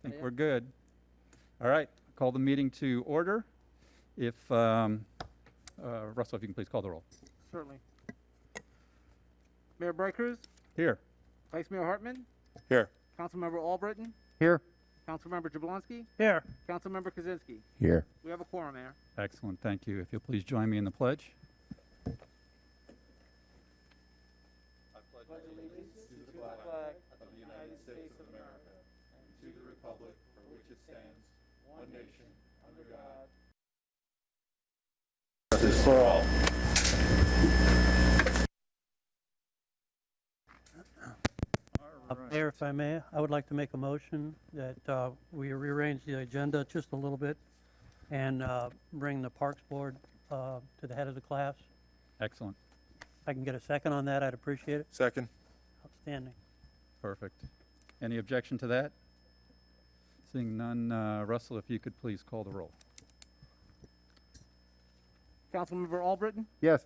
think we're good. All right, call the meeting to order. If, Russell, if you can please call the roll. Certainly. Mayor Bright Cruz, Here. Vice Mayor Hartman, Here. Councilmember Albritton, Here. Councilmember Jablonski, Here. Councilmember Kaczynski. Here. We have a quorum, Mayor. Excellent, thank you. If you'll please join me in the pledge. Pledge allegiance to the flag of the United States of America and to the republic for which it stands, one nation, under God. Justice for all. Mayor, if I may, I would like to make a motion that we rearrange the agenda just a little bit and bring the Parks Board to the head of the class. Excellent, If I can get a second on that, I'd appreciate it. Second. Outstanding. perfect. Any objection to that? Seeing none, Russell, if you could please call the roll. Councilmember Albritton, Yes.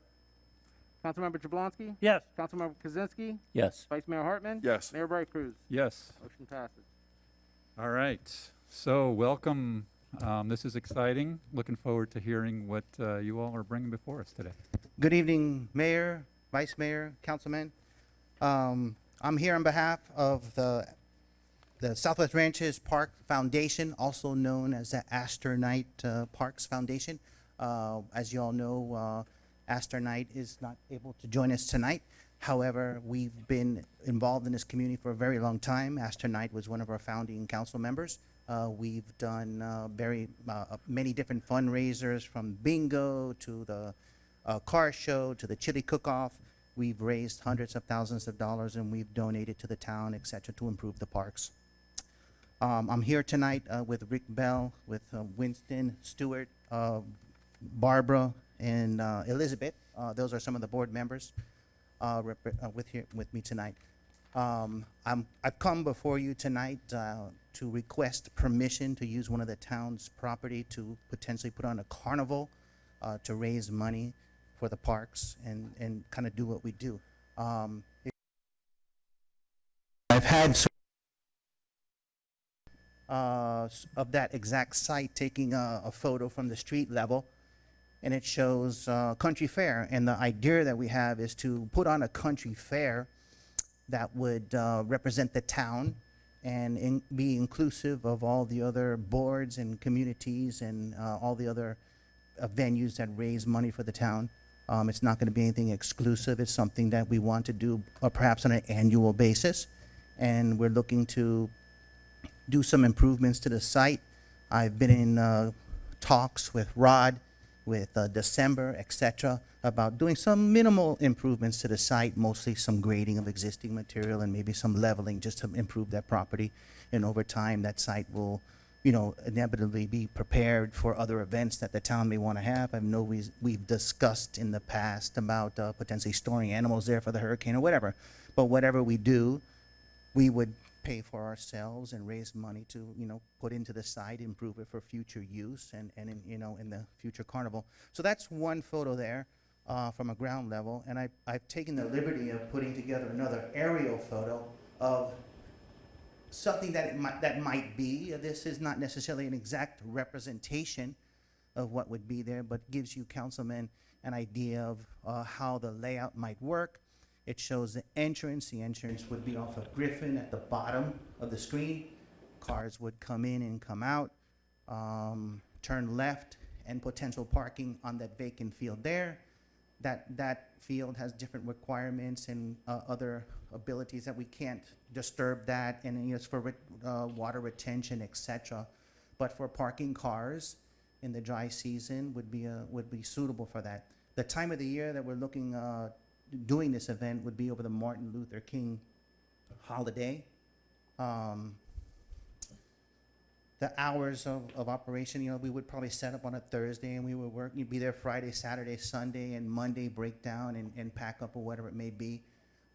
Councilmember Jablonski, Yes. Councilmember Kaczynski, Yes. Vice Mayor Hartman. Yes. Mayor Bright Cruz. Yes. Motion passes. All right, so welcome. This is exciting. Looking forward to hearing what you all are bringing before us today. Good evening, Mayor, Vice Mayor, Councilman. I'm here on behalf of the Southwest Ranches Park Foundation, also known as the Astor Knight Parks Foundation. As you all know, Astor Knight is not able to join us tonight. However, we've been involved in this community for a very long time. Astor Knight was one of our founding council members. We've done many different fundraisers, from bingo to the car show to the chili cook-off. We've raised hundreds of thousands of dollars, and we've donated to the town, etc., to improve the parks. I'm here tonight with Rick Bell, with Winston, Stewart, Barbara, and Elizabeth. Those are some of the board members with me tonight. I've come before you tonight to request permission to use one of the town's property to potentially put on a carnival to raise money for the parks and kind of do what we do. I've had of that exact site, taking a photo from the street level, and it shows country fair. And the idea that we have is to put on a country fair that would represent the town and be inclusive of all the other boards and communities and all the other venues that raise money for the town. It's not going to be anything exclusive. It's something that we want to do perhaps on an annual basis, and we're looking to do some improvements to the site. I've been in talks with Rod, with December, etc., about doing some minimal improvements to the site, mostly some grading of existing material and maybe some leveling just to improve that property. And over time, that site will, inevitably be prepared for other events that the town may want to have. I know we've discussed in the past about potentially storing animals there for the hurricane or whatever. But whatever we do, we would pay for ourselves and raise money to, put into the site, improve it for future use and in the future carnival. So that's one photo there from a ground level. And I've taken the liberty of putting together another aerial photo of something that might be. This is not necessarily an exact representation of what would be there, but gives you councilmen an idea of how the layout might work. It shows the entrance. The entrance would be off of Griffin at the bottom of the screen. Cars would come in and come out, turn left, and potential parking on that vacant field there. That field has different requirements and other abilities that we can't disturb that, and it's for water retention, etc. But for parking cars in the dry season would be suitable for that. The time of the year that we're looking doing this event would be over the Martin Luther King holiday. The hours of operation, we would probably set up on a Thursday, and we would work. You'd be there Friday, Saturday, Sunday, and Monday break down and pack up or whatever it may be.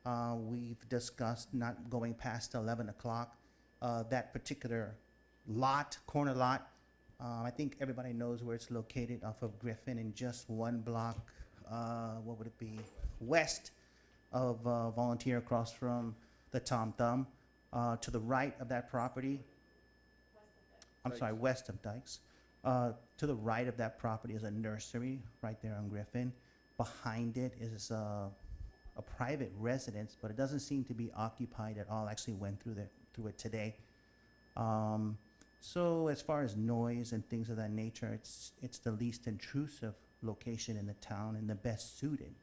We've discussed not going past 11 o'clock. That particular corner lot, I think everybody knows where it's located, off of Griffin, and just one block, what would it be, west of Volunteer, across from the Tom Thumb. To the right of that property, I'm sorry, west of Dykes. To the right of that property is a nursery, right there on Griffin. Behind it is a private residence, but it doesn't seem to be occupied at all. Actually went through it today. So as far as noise and things of that nature, it's the least intrusive location in the town and the best suited.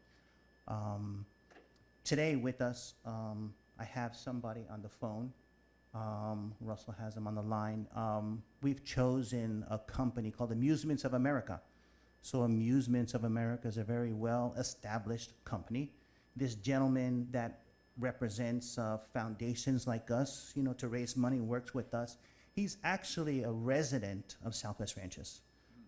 Today with us, I have somebody on the phone. Russell has him on the line. We've chosen a company called Amusements of America. So Amusements of America is a very well-established company. This gentleman that represents foundations like us, you know, to raise money, works with us. He's actually a resident of Southwest Ranches.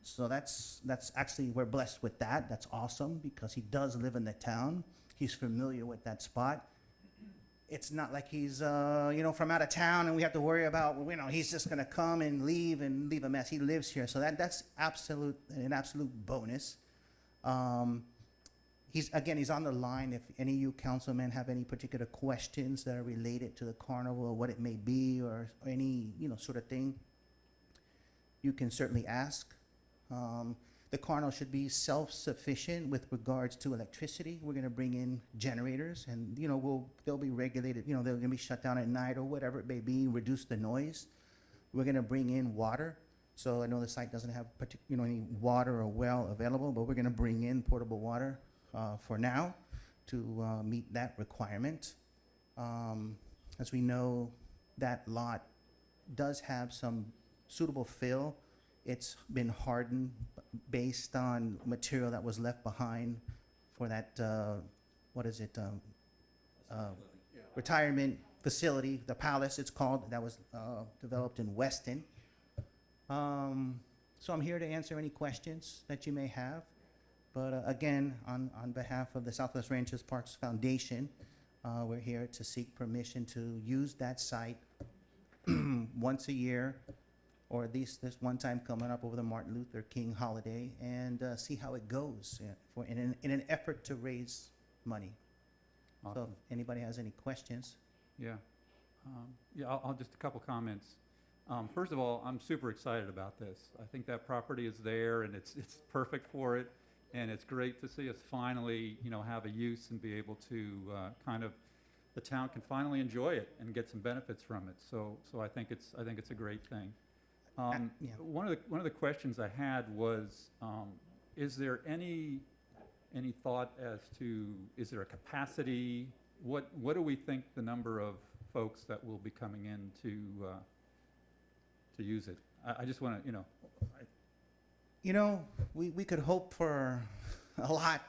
So that's actually, we're blessed with that. That's awesome because he does live in the town. He's familiar with that spot. It's not like he's, you know, from out of town and we have to worry about, you know, he's just going to come and leave a mess. He lives here. So that's an absolute bonus. He's on the line. If any of you councilmen have any particular questions that are related to the carnival, what it may be, or any, you know, sort of thing, you can certainly ask. The carnival should be self-sufficient with regards to electricity. We're going to bring in generators, and you know they'll be regulated. You know, they're going to be shut down at night or whatever it may be. Reduce the noise. We're going to bring in water. So I know the site doesn't have any water or well available, but we're going to bring in portable water for now to meet that requirement. As we know, that lot does have some suitable fill. It's been hardened based on material that was left behind for that, retirement facility, the Palace it's called, that was developed in Weston. So I'm here to answer any questions that you may have. But again, on behalf of the Southwest Ranches Parks Foundation, we're here to seek permission to use that site once a year, or at least this one time coming up over the Martin Luther King holiday, and see how it goes in an effort to raise money. So Awesome. if anybody has any questions. Yeah. I'll just a couple comments. First of all, I'm super excited about this. I think that property is there and it's perfect for it. And it's great to see us finally, you know, have a use and be able to the town can finally enjoy it and get some benefits from it. So I think it's a great thing. Yeah. One of the questions I had was, is there any thought as to, is there a capacity? What do we think the number of folks that will be coming in to use it? I just want to, You know, we could hope for a lot.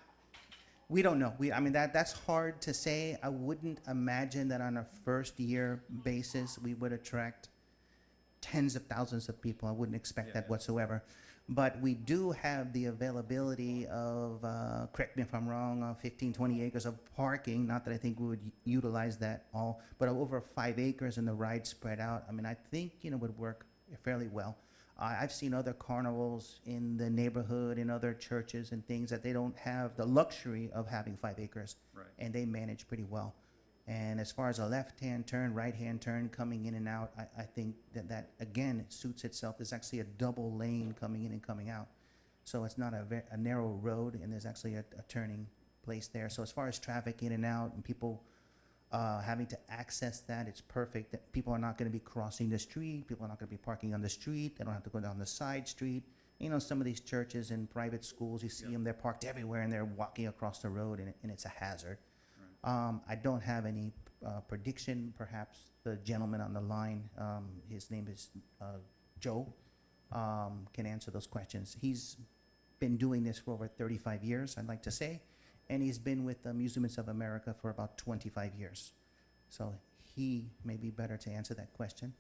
We don't know. That's hard to say. I wouldn't imagine that on a first year basis we would attract tens of thousands of people. I wouldn't expect that whatsoever. But we do have the availability of, correct me if I'm wrong, 15, 20 acres of parking. Not that I think we would utilize that all, but over 5 acres and the ride spread out. I think, would work fairly well. I've seen other carnivals in the neighborhood, in other churches and things, that they don't have the luxury of having 5 acres. Right. And they manage pretty well. And as far as a left-hand turn, right-hand turn coming in and out, I think that again, it suits itself. There's actually a double lane coming in and coming out. So it's not a narrow road, and there's actually a turning place there. So as far as traffic in and out and people having to access that, it's perfect. That people are not going to be crossing the street. People are not going to be parking on the street. They don't have to go down the side street. Some of these churches and private schools, you see them, they're parked everywhere, and they're walking across the road, and it's a hazard. I don't have any prediction. Perhaps the gentleman on the line, his name is Joe, can answer those questions. He's been doing this for over 35 years, I'd like to say, and he's been with Amusements of America for about 25 years. So he may be better to answer that question.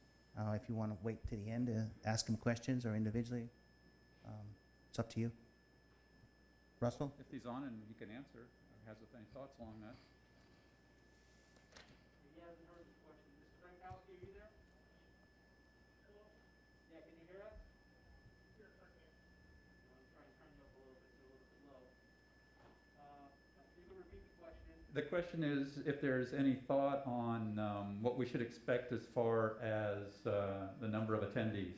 If you want to wait to the end to ask him questions or individually, it's up to you. Russell? If he's on and he can answer, or has any thoughts along that. He hasn't heard the question. Mr. Frankowski, are you there? Hello? Yeah, can you hear us? Yes, I can. I'm trying to turn you up a little bit, so a little bit low. You can repeat the question. The question is if there's any thought on what we should expect as far as the number of attendees.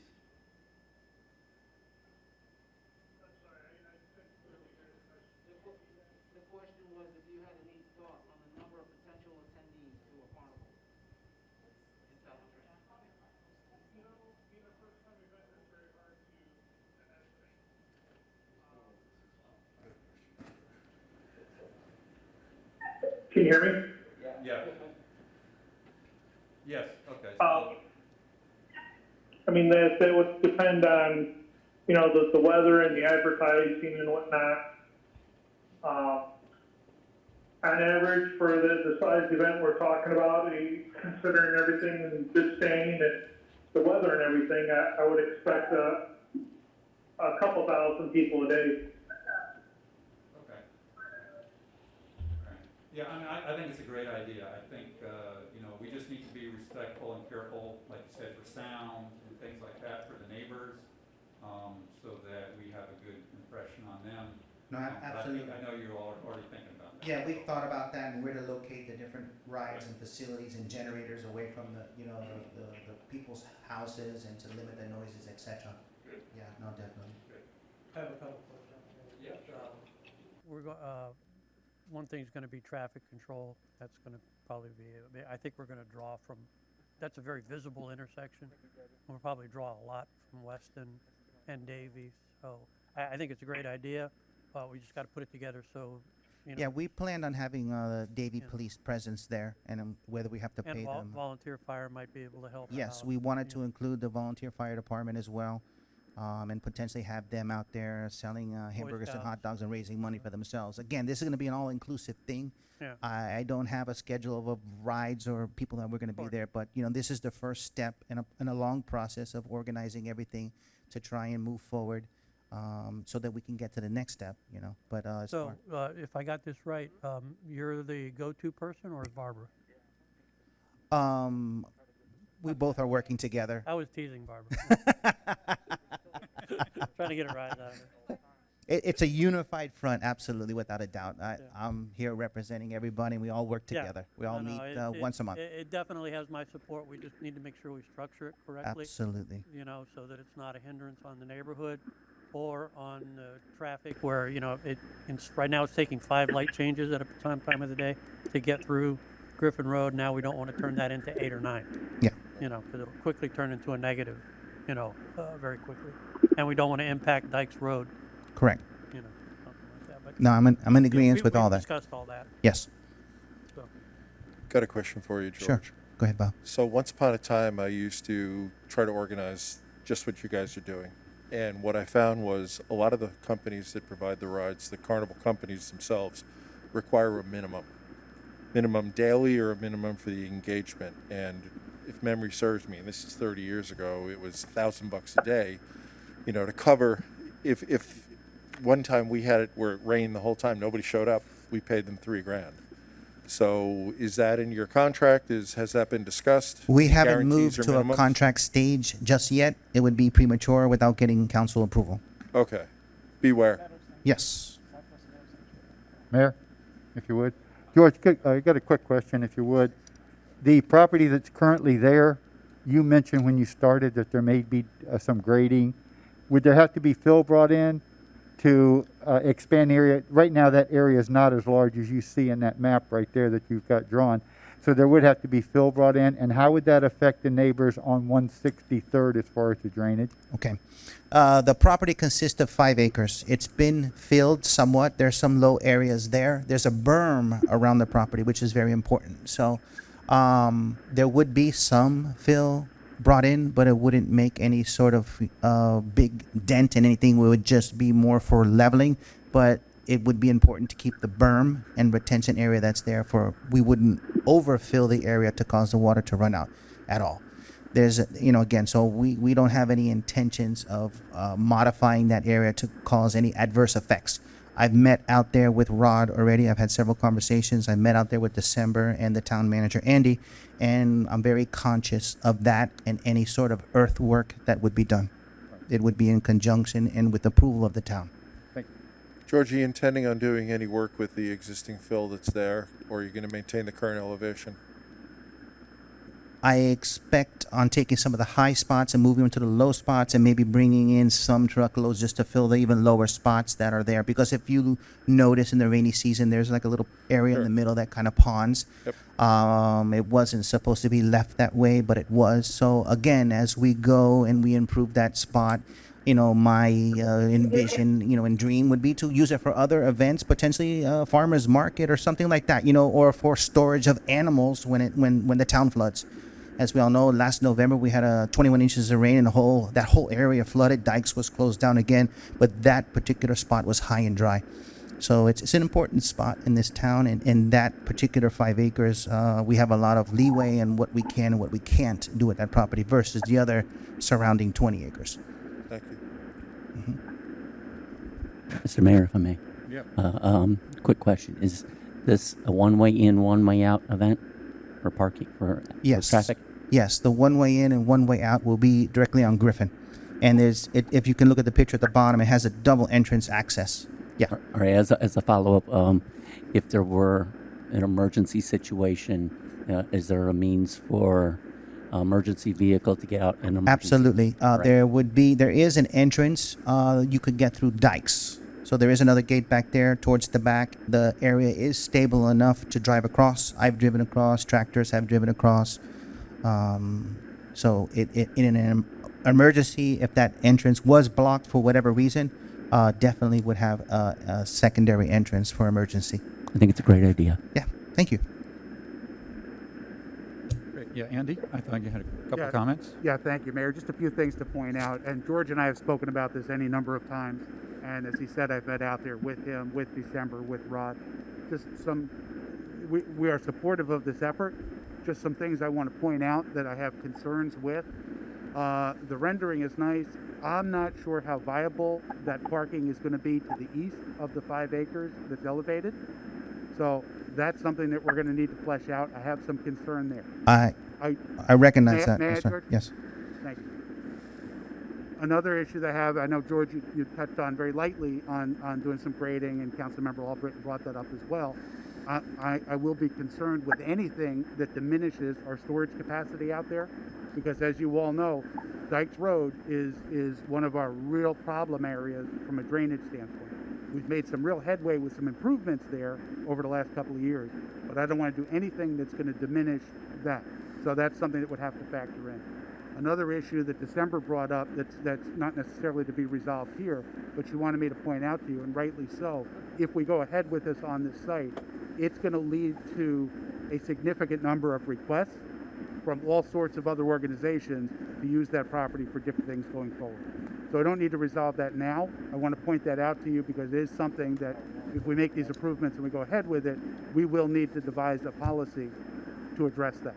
Can you hear me? Yeah. Yes, okay. I mean, that would depend on, you know, the weather and the advertising and whatnot. On average, for the size event we're talking about, considering everything in Biscayne and the weather and everything, I would expect a couple thousand people a day. Okay. Right. Yeah, I mean, I think it's a great idea. I think, you know, we just need to be respectful and careful, like you said, for sound and things like that for the neighbors, so that we have a good impression on them. No, But I know you're already thinking about that. Yeah, we've thought about that and where to locate the different rides and facilities and generators away from the, you know, the people's houses and to limit the noises, et cetera. Good. Yeah, no, definitely. I have a couple questions. Yeah, sure. One thing's gonna be traffic control. That's gonna probably be, I think we're gonna draw from, that's a very visible intersection. We'll probably draw a lot from Weston and Davies. So I think it's a great idea, but we just gotta put it together so, you know. Yeah, we planned on having Davie Yeah. Police presence there, and whether we have to pay And them. volunteer fire might be able to help Yes, out. we wanted Yeah. to include the volunteer fire department as well, and potentially have them out there selling hamburgers and hot Scouts. dogs and raising money for themselves. Again, this is going to be an all-inclusive thing. Yeah. I don't have a schedule of rides or people that we're going to be Course. there, but you know, this is the first step in a long process of organizing everything to try and move forward, so that we can get to the next step. You know, but as So, far, if I got this right, you're the go-to person or is Barbara? we both are working together. I was teasing Barbara. Trying to get a rise out of her. It's a unified front, absolutely, without a doubt. Yeah. I'm here representing everybody, and we all work Yeah. together. We all No, meet it- once a month. It definitely has my support. We just need to make sure we structure it correctly, Absolutely. you know, so that it's not a hindrance on the neighborhood or on traffic where, you know, right now it's taking 5 light changes at a time of the day to get through Griffin Road. Now we don't want to turn that into 8 or 9. Yeah. You know, because it'll quickly turn into a negative, you know, very quickly. And we don't want to impact Dykes Road, Correct. you know, something like that. But No, I'm in yeah, agreement with all we've that. discussed all that, Yes. so. Got a question for you, George. Sure. Go ahead, Bob. So once upon a time, I used to try to organize just what you guys are doing. And what I found was a lot of the companies that provide the rides, the carnival companies themselves, require a minimum daily or a minimum for the engagement. And if memory serves me, and this is 30 years ago, it was $1,000 a day, you know, to cover. If one time we had it where it rained the whole time, nobody showed up, we paid them $3,000. So is that in your contract? Has that been discussed? We haven't Guarantees moved or to a minimums? contract stage just yet. It would be premature without getting council approval. Okay. Beware. Yes. Mayor, if you would. George, I got a quick question, if you would. The property that's currently there, you mentioned when you started that there may be some grading. Would there have to be fill brought in to expand the area? Right now, that area is not as large as you see in that map right there that you've got drawn. So there would have to be fill brought in. And how would that affect the neighbors on 163rd as far as the drainage? Okay. The property consists of 5 acres. It's been filled somewhat. There's some low areas there. There's a berm around the property, which is very important. So there would be some fill brought in, but it wouldn't make any sort of big dent in anything. It would just be more for leveling, but it would be important to keep the berm and retention area that's there we wouldn't overfill the area to cause the water to run out at all. There's, again, so we don't have any intentions of modifying that area to cause any adverse effects. I've met out there with Rod already. I've had several conversations. I met out there with December and the town manager, Andy, and I'm very conscious of that and any sort of earthwork that would be done. It would be in conjunction and with approval of the town. George, are you intending on doing any work with the existing fill that's there, or are you going to maintain the current elevation? I expect on taking some of the high spots and moving them to the low spots and maybe bringing in some truckloads just to fill the even lower spots that are there. Because if you notice in the rainy season, there's like a little area in the middle that kind of ponds. Yep. It wasn't supposed to be left that way, but it was. So again, as we go and we improve that spot, my envision, and dream would be to use it for other events, potentially farmers market or something like that, or for storage of animals when the town floods. As we all know, last November we had 21 inches of rain and that whole area flooded. Dikes was closed down again, but that particular spot was high and dry. So it's an important spot in this town, and in that particular 5 acres, we have a lot of leeway in what we can and what we can't do with that property versus the other surrounding 20 acres. Thank you. Mr. Mayor, if I may. Yep. Quick question. Is this a one-way in, one-way out event for parking, for Yes. traffic? Yes, the one way in and one way out will be directly on Griffin. And if you can look at the picture at the bottom, it has a double entrance access. Yeah. All right, as a follow-up, if there were an emergency situation, is there a means for emergency vehicle to get out in emergency? Absolutely. Right. There is an entrance you could get through dikes. So there is another gate back there towards the back. The area is stable enough to drive across. I've driven across. Tractors have driven across. So in an emergency, if that entrance was blocked for whatever reason, definitely would have a secondary entrance for emergency. I think it's a great idea. Yeah. Thank you. Great. Yeah, Andy, I thought you had a couple Yeah. comments. Yeah, thank you, Mayor. Just a few things to point out. And George and I have spoken about this any number of times. And as he said, I've been out there with him, with December, with Rod. We are supportive of this effort. Just some things I want to point out that I have concerns with. The rendering is nice. I'm not sure how viable that parking is going to be to the east of the 5 acres that's elevated. So that's something that we're going to need to flesh out. I have some concern there. I recognize that. May I, Yes, sir. George? Yes. Thank you. Another issue that I have, I know, George, you touched on very lightly on doing some grading, and Councilmember Albritton brought that up as well. I will be concerned with anything that diminishes our storage capacity out there, because as you all know, Dykes Road is one of our real problem areas from a drainage standpoint. We've made some real headway with some improvements there over the last couple of years, but I don't want to do anything that's going to diminish that. So that's something that would have to factor in. Another issue that December brought up that's not necessarily to be resolved here, but she wanted me to point out to you, and rightly so, if we go ahead with this on this site, it's going to lead to a significant number of requests from all sorts of other organizations to use that property for different things going forward. So I don't need to resolve that now. I want to point that out to you because it is something that if we make these improvements and we go ahead with it, we will need to devise a policy to address that.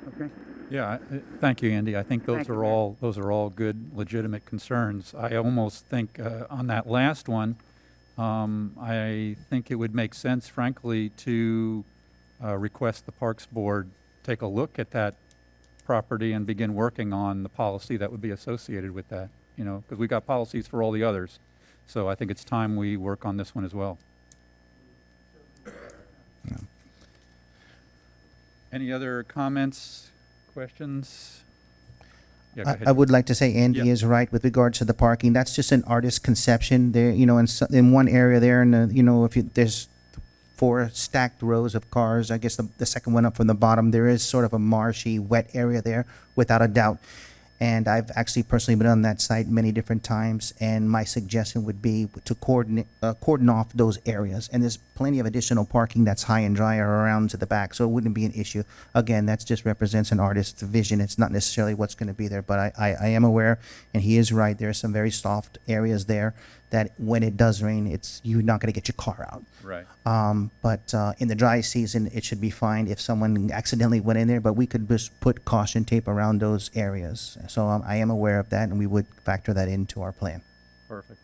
Okay? Yeah, thank you, Andy. I think those Thank you, are all good, legitimate concerns. I almost think on that last one, I think it would make sense, frankly, to request the Parks Board take a look at that property and begin working on the policy that would be associated with that, because we got policies for all the others. So I think it's time we work on this one as well. Yeah. Any other comments, questions? Yeah, go ahead. I would like to say Andy Yep. is right with regards to the parking. That's just an artist's conception. There, in one area there, and there's 4 stacked rows of cars. I guess the second one up from the bottom, there is sort of a marshy, wet area there, without a doubt. And I've actually personally been on that site many different times, and my suggestion would be to cordon off those areas. And there's plenty of additional parking that's high and dry or around to the back, so it wouldn't be an issue. Again, that just represents an artist's vision. It's not necessarily what's going to be there, but I am aware, and he is right. There are some very soft areas there that when it does rain, you're not going to get your car out. Right. But in the dry season, it should be fine if someone accidentally went in there, but we could just put caution tape around those areas. So I am aware of that, and we would factor that into our plan. Perfect.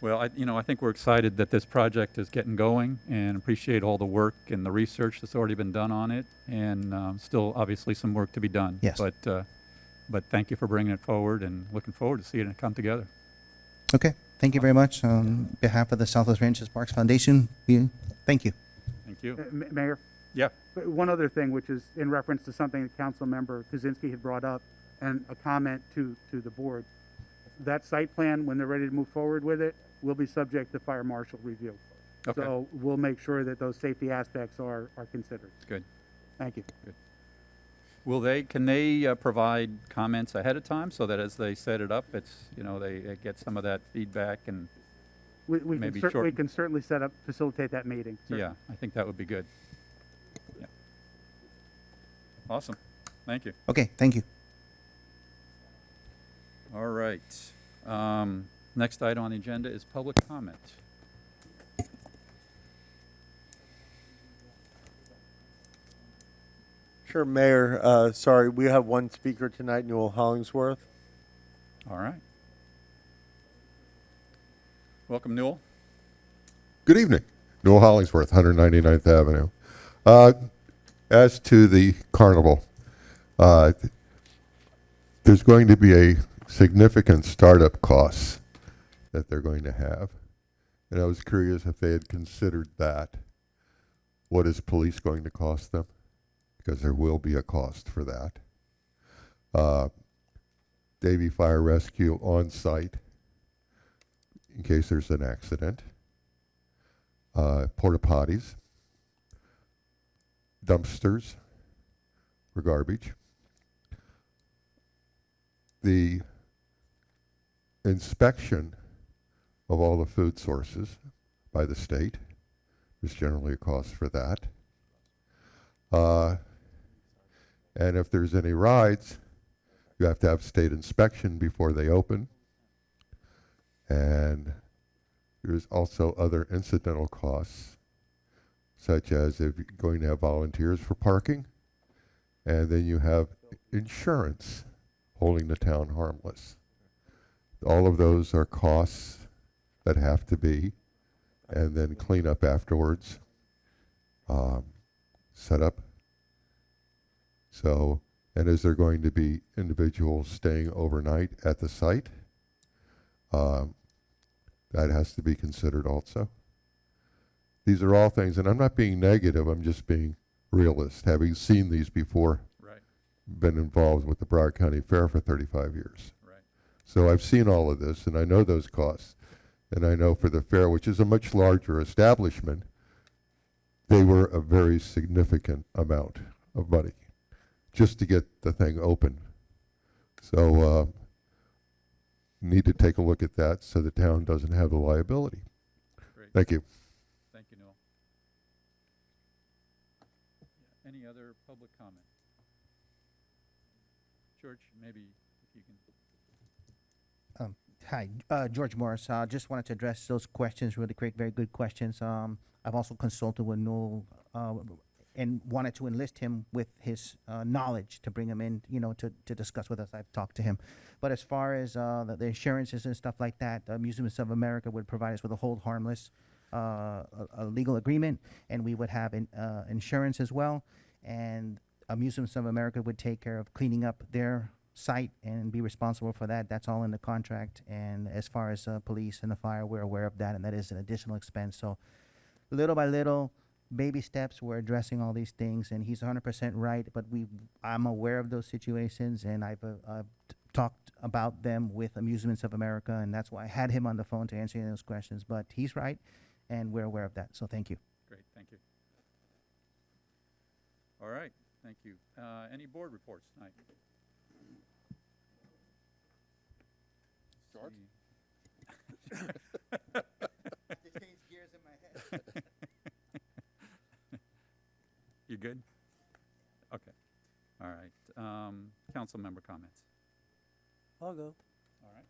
Well, I think we're excited that this project is getting going and appreciate all the work and the research that's already been done on it, and still obviously some work to be done. Yes. But thank you for bringing it forward, and looking forward to seeing it come together. Okay, thank you very much. On behalf of the Southwest Ranches Parks Foundation, thank you. Thank you. Mayor? Yeah. One other thing, which is in reference to something that Councilmember Kaczynski had brought up, and a comment to the board. That site plan, when they're ready to move forward with it, will be subject to fire marshal review. Okay. So we'll make sure that those safety aspects are considered. Good. Thank you. Can they provide comments ahead of time so that as they set it up, it's, they get some of that feedback and, We can Maybe we short- can certainly facilitate that meeting. certainly. yeah, I think that would be good. Yeah. Awesome. Thank you. Okay, thank you. All right. Next item on the agenda is public comment. Sure, Mayor. Sorry, we have one speaker tonight, Newell Hollingsworth. All right. Welcome, Newell. Good evening. Newell Hollingsworth, 199th Avenue. As to the carnival, there's going to be a significant startup costs that they're going to have. And I was curious if they had considered that. What is police going to cost them? Because there will be a cost for that. Davie Fire Rescue on site in case there's an accident. Porta potties, dumpsters for garbage. The inspection of all the food sources by the state. There's generally a cost for that. And if there's any rides, you have to have state inspection before they open. And there's also other incidental costs, such as if you're going to have volunteers for parking, and then you have insurance holding the town harmless. All of those are costs that have to be, and then clean up afterwards, set up. So, and is there going to be individuals staying overnight at the site? That has to be considered also. These are all things, and I'm not being negative, I'm just being realist, having seen these before. Right. Been involved with the Broward County Fair for 35 years. Right. So I've seen all of this, and I know those costs. And I know for the fair, which is a much larger establishment, they were a very significant amount of money just to get the thing open. So need to take a look at that so the town doesn't have the liability. Great. Thank you. Thank you, Newell. Any other public comment? George, maybe if you can. Hi, George Morris. Just wanted to address those questions really quick. Very good questions. I've also consulted with Noel and wanted to enlist him with his knowledge to bring him in, to discuss with us. I've talked to him. But as far as the insurances and stuff like that, Amusements of America would provide us with a hold harmless a legal agreement, and we would have insurance as well. And Amusements of America would take care of cleaning up their site and be responsible for that. That's all in the contract. And as far as police and the fire, we're aware of that, and that is an additional expense. So little by little, baby steps, we're addressing all these things, and he's 100% right, but I'm aware of those situations, and I've talked about them with Amusements of America, and that's why I had him on the phone to answer any of those questions. But he's right, and we're aware of that, so thank you. Great, thank you. All right, thank you. Any board reports tonight? George? Just changed gears in my head. You good? Okay. All right. Council member comments. I'll go. All right.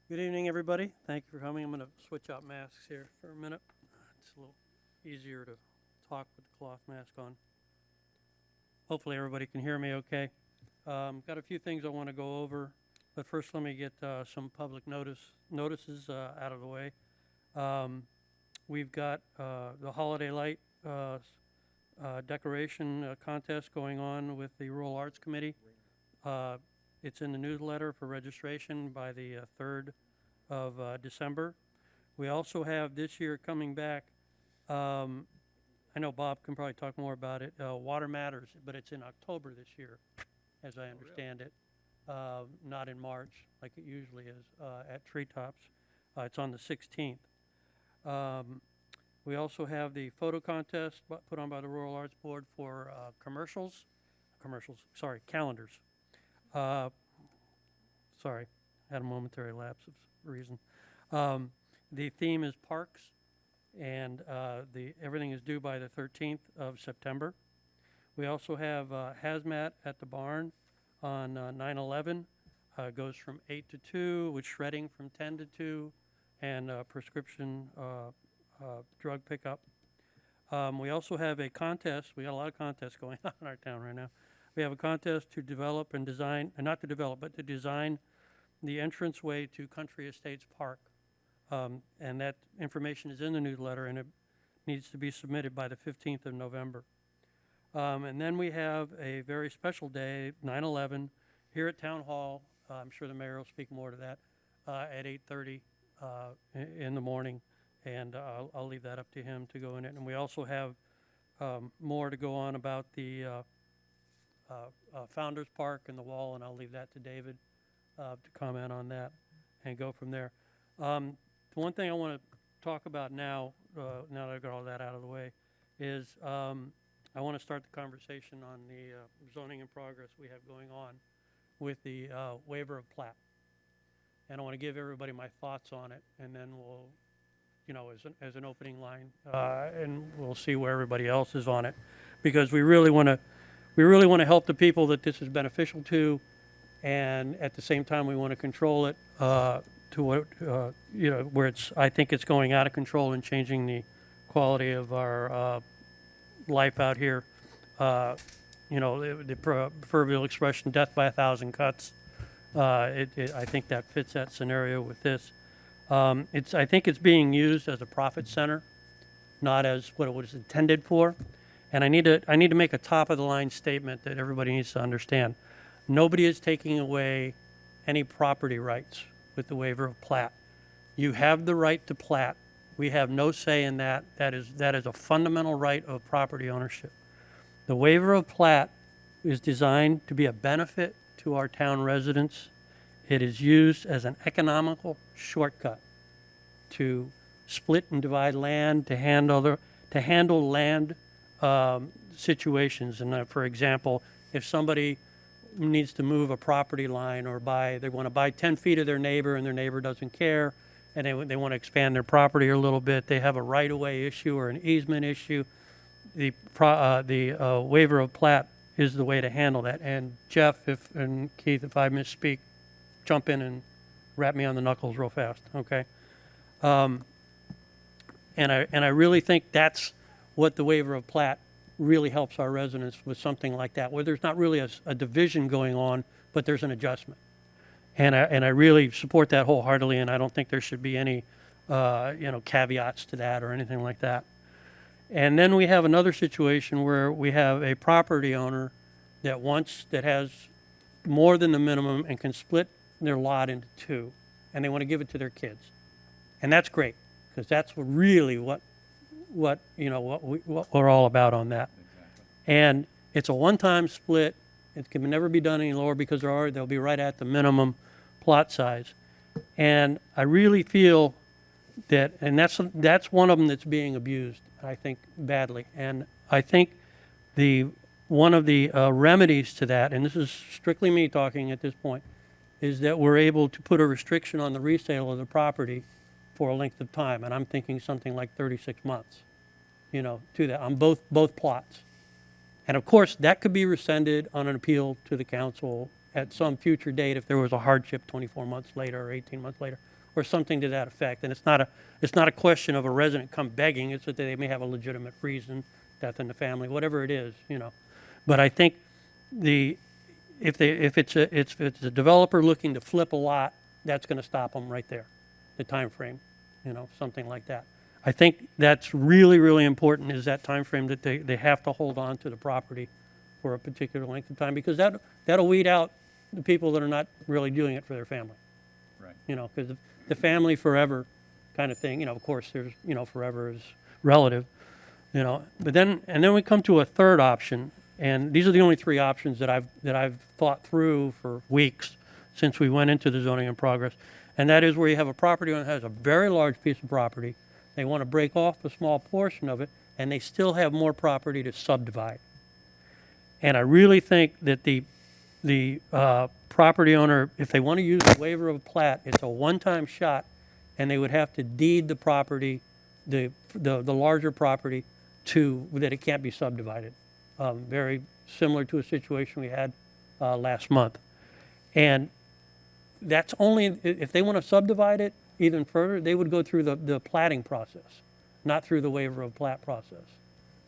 Good evening, everybody. Thank you for coming. I'm going to switch out masks here for a minute. It's a little easier to talk with the cloth mask on. Hopefully everybody can hear me okay. Got a few things I want to go over, but first let me get some public notices out of the way. We've got the holiday light decoration contest going on with the Rural Arts Committee. It's in the newsletter for registration by the 3rd of December. We also have this year coming back, I know Bob can probably talk more about it, Water Matters, but it's in October this year, as I understand it, not in March like it usually is at Treetops. It's on the 16th. We also have the photo contest put on by the Rural Arts Board for calendars. Sorry, had a momentary lapse of reason. The theme is parks, and everything is due by the 13th of September. We also have hazmat at the barn on 9/11. Goes from 8 to 2, with shredding from 10 to 2, and prescription drug pickup. We also have a contest. We got a lot of contests going on in our town right now. We have a contest to develop and design, not to develop, but to design the entranceway to Country Estates Park. And that information is in the newsletter, and it needs to be submitted by the 15th of November. And then we have a very special day, 9/11, here at Town Hall. I'm sure the mayor will speak more to that, at 8:30 in the morning. And I'll leave that up to him to go in it. And we also have more to go on about the Founders Park and the wall, and I'll leave that to David to comment on that and go from there. The one thing I want to talk about now, now that I've got all that out of the way, is I want to start the conversation on the zoning in progress we have going on with the waiver of plat. And I want to give everybody my thoughts on it, and then we'll, as an opening line, and we'll see where everybody else is on it, because we really want to help the people that this is beneficial to, and at the same time we want to control it to what where I think it's going out of control and changing the quality of our life out here. The proverbial expression, death by 1,000 cuts. I think that fits that scenario with this. I think it's being used as a profit center, not as what it was intended for. And I need to make a top of the line statement that everybody needs to understand. Nobody is taking away any property rights with the waiver of plat. You have the right to plat. We have no say in that. That is a fundamental right of property ownership. The waiver of plat is designed to be a benefit to our town residents. It is used as an economical shortcut to split and divide land, to handle land situations. And for example, if somebody needs to move a property line or they want to buy 10 feet of their neighbor and their neighbor doesn't care, and they want to expand their property a little bit, they have a right-of-way issue or an easement issue. The waiver of plat is the way to handle that. And Jeff and Keith, if I misspeak, jump in and wrap me on the knuckles real fast, okay? And I really think that's what the waiver of plat really helps our residents with, something like that, where there's not really a division going on, but there's an adjustment. And I really support that wholeheartedly, and I don't think there should be any caveats to that or anything like that. And then we have another situation where we have a property owner that has more than the minimum and can split their lot into two, and they want to give it to their kids. And that's great, because that's really what we're all about on that. Exactly. And it's a one-time split. It can never be done any lower, because they'll be right at the minimum plot size. And I really feel that, and that's one of them that's being abused, I think, badly. And I think one of the remedies to that, and this is strictly me talking at this point, is that we're able to put a restriction on the resale of the property for a length of time. And I'm thinking something like 36 months, to that, on both plots. And of course, that could be rescinded on an appeal to the council at some future date if there was a hardship 24 months later or 18 months later, or something to that effect. And it's not a question of a resident come begging. It's that they may have a legitimate reason, death in the family, whatever it is, But I think if it's a developer looking to flip a lot, that's going to stop them right there, the time frame, something like that. I think that's really, really important, is that time frame, that they have to hold on to the property for a particular length of time, because that'll weed out the people that are not really doing it for their family. Right. Because the family forever kind of thing, of course there's, forever is relative, but then we come to a third option, and these are the only three options that I've thought through for weeks since we went into the zoning in progress. And that is where you have a property owner that has a very large piece of property They want to break off a small portion of it, and they still have more property to subdivide. And I really think that the property owner, if they want to use a waiver of plat, it's a one-time shot, and they would have to deed the property, the larger property, to, that it can't be subdivided. Very similar to a situation we had last month. And that's only, if they want to subdivide it even further, they would go through the platting process, not through the waiver of plat process.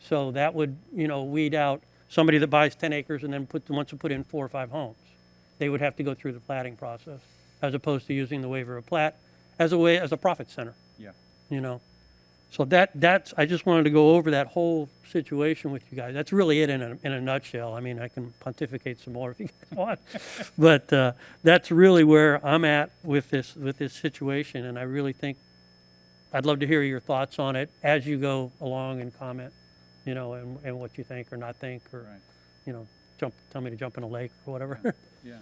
So that would, weed out somebody that buys 10 acres and then wants to put in 4 or 5 homes. They would have to go through the platting process, as opposed to using the waiver of plat as a profit center. Yeah. So that's, I just wanted to go over that whole situation with you guys. That's really it in a nutshell. I mean, I can pontificate some more if you guys want, but that's really where I'm at with this situation. And I really think I'd love to hear your thoughts on it as you go along and comment, and what you think or not think, or Right. tell me to jump in a lake or whatever. Yeah.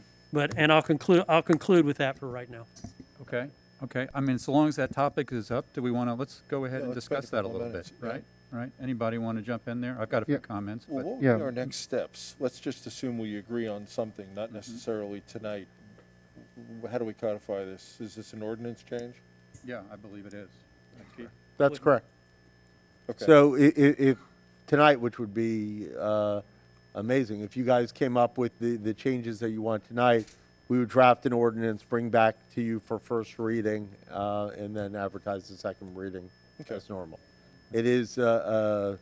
And I'll conclude with that for right now. Okay. Okay. I mean, so long as that topic is up, do we want to, let's go ahead and let's spend discuss a that a couple little bit, minutes, yeah. right? Right? Anybody want to jump in there? I've got a few Yeah. comments, Well, but what would Yeah. be our next steps? Let's just assume we agree on something, not necessarily tonight. How do we codify this? Is this an ordinance change? yeah, I believe it is. Keith? That's correct. Okay. So if tonight, which would be amazing, if you guys came up with the changes that you want tonight, we would draft an ordinance, bring back to you for first reading, and then advertise the second reading as normal. It is, we'll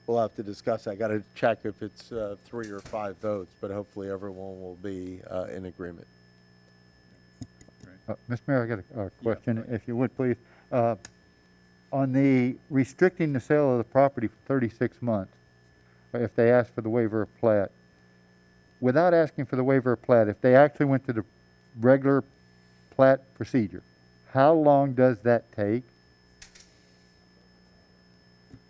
have to discuss. I got to check if it's 3 or 5 votes, but hopefully everyone will be in agreement. Mr. Mayor, I got a question, if you would, please. On the restricting the sale of the property for 36 months, if they ask for the waiver of plat, without asking for the waiver of plat, if they actually went to the regular plat procedure, how long does that take?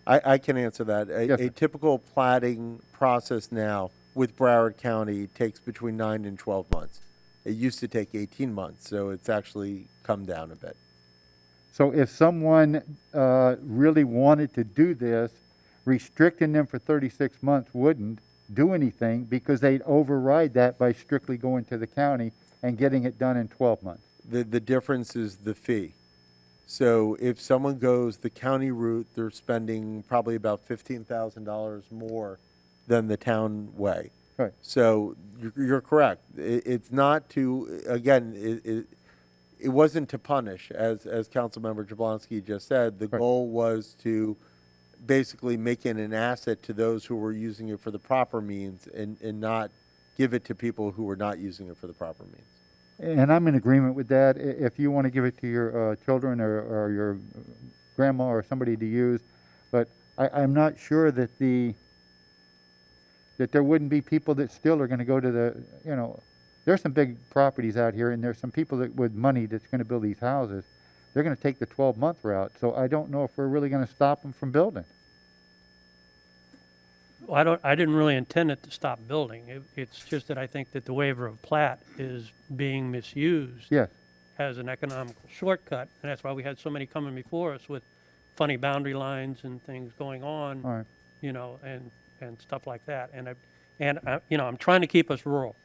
I can answer that. Yes, A sir. typical platting process now with Broward County takes between 9 and 12 months. It used to take 18 months, so it's actually come down a bit. So if someone really wanted to do this, restricting them for 36 months wouldn't do anything, because they'd override that by strictly going to the county and getting it done in 12 months. The difference is the fee. So if someone goes the county route, they're spending probably about $15,000 more than the town way. Right. So you're correct. It's not to, again, it wasn't to punish, as Councilmember Jablonski just said. The Right. goal was to basically make it an asset to those who were using it for the proper means, and not give it to people who were not using it for the proper means. And I'm in agreement with that. If you want to give it to your children or your grandma or somebody to use, but I'm not sure that that there wouldn't be people that still are going to go to there's some big properties out here, and there's some people that with money that's going to build these houses. They're going to take the 12-month route. So I don't know if we're really going to stop them from building. Well, I didn't really intend it to stop building. It's just that I think that the waiver of plat is being misused Yes. as an economical shortcut, and that's why we had so many coming before us with funny boundary lines and things going on, All right. and stuff like that. And I'm trying to keep us rural.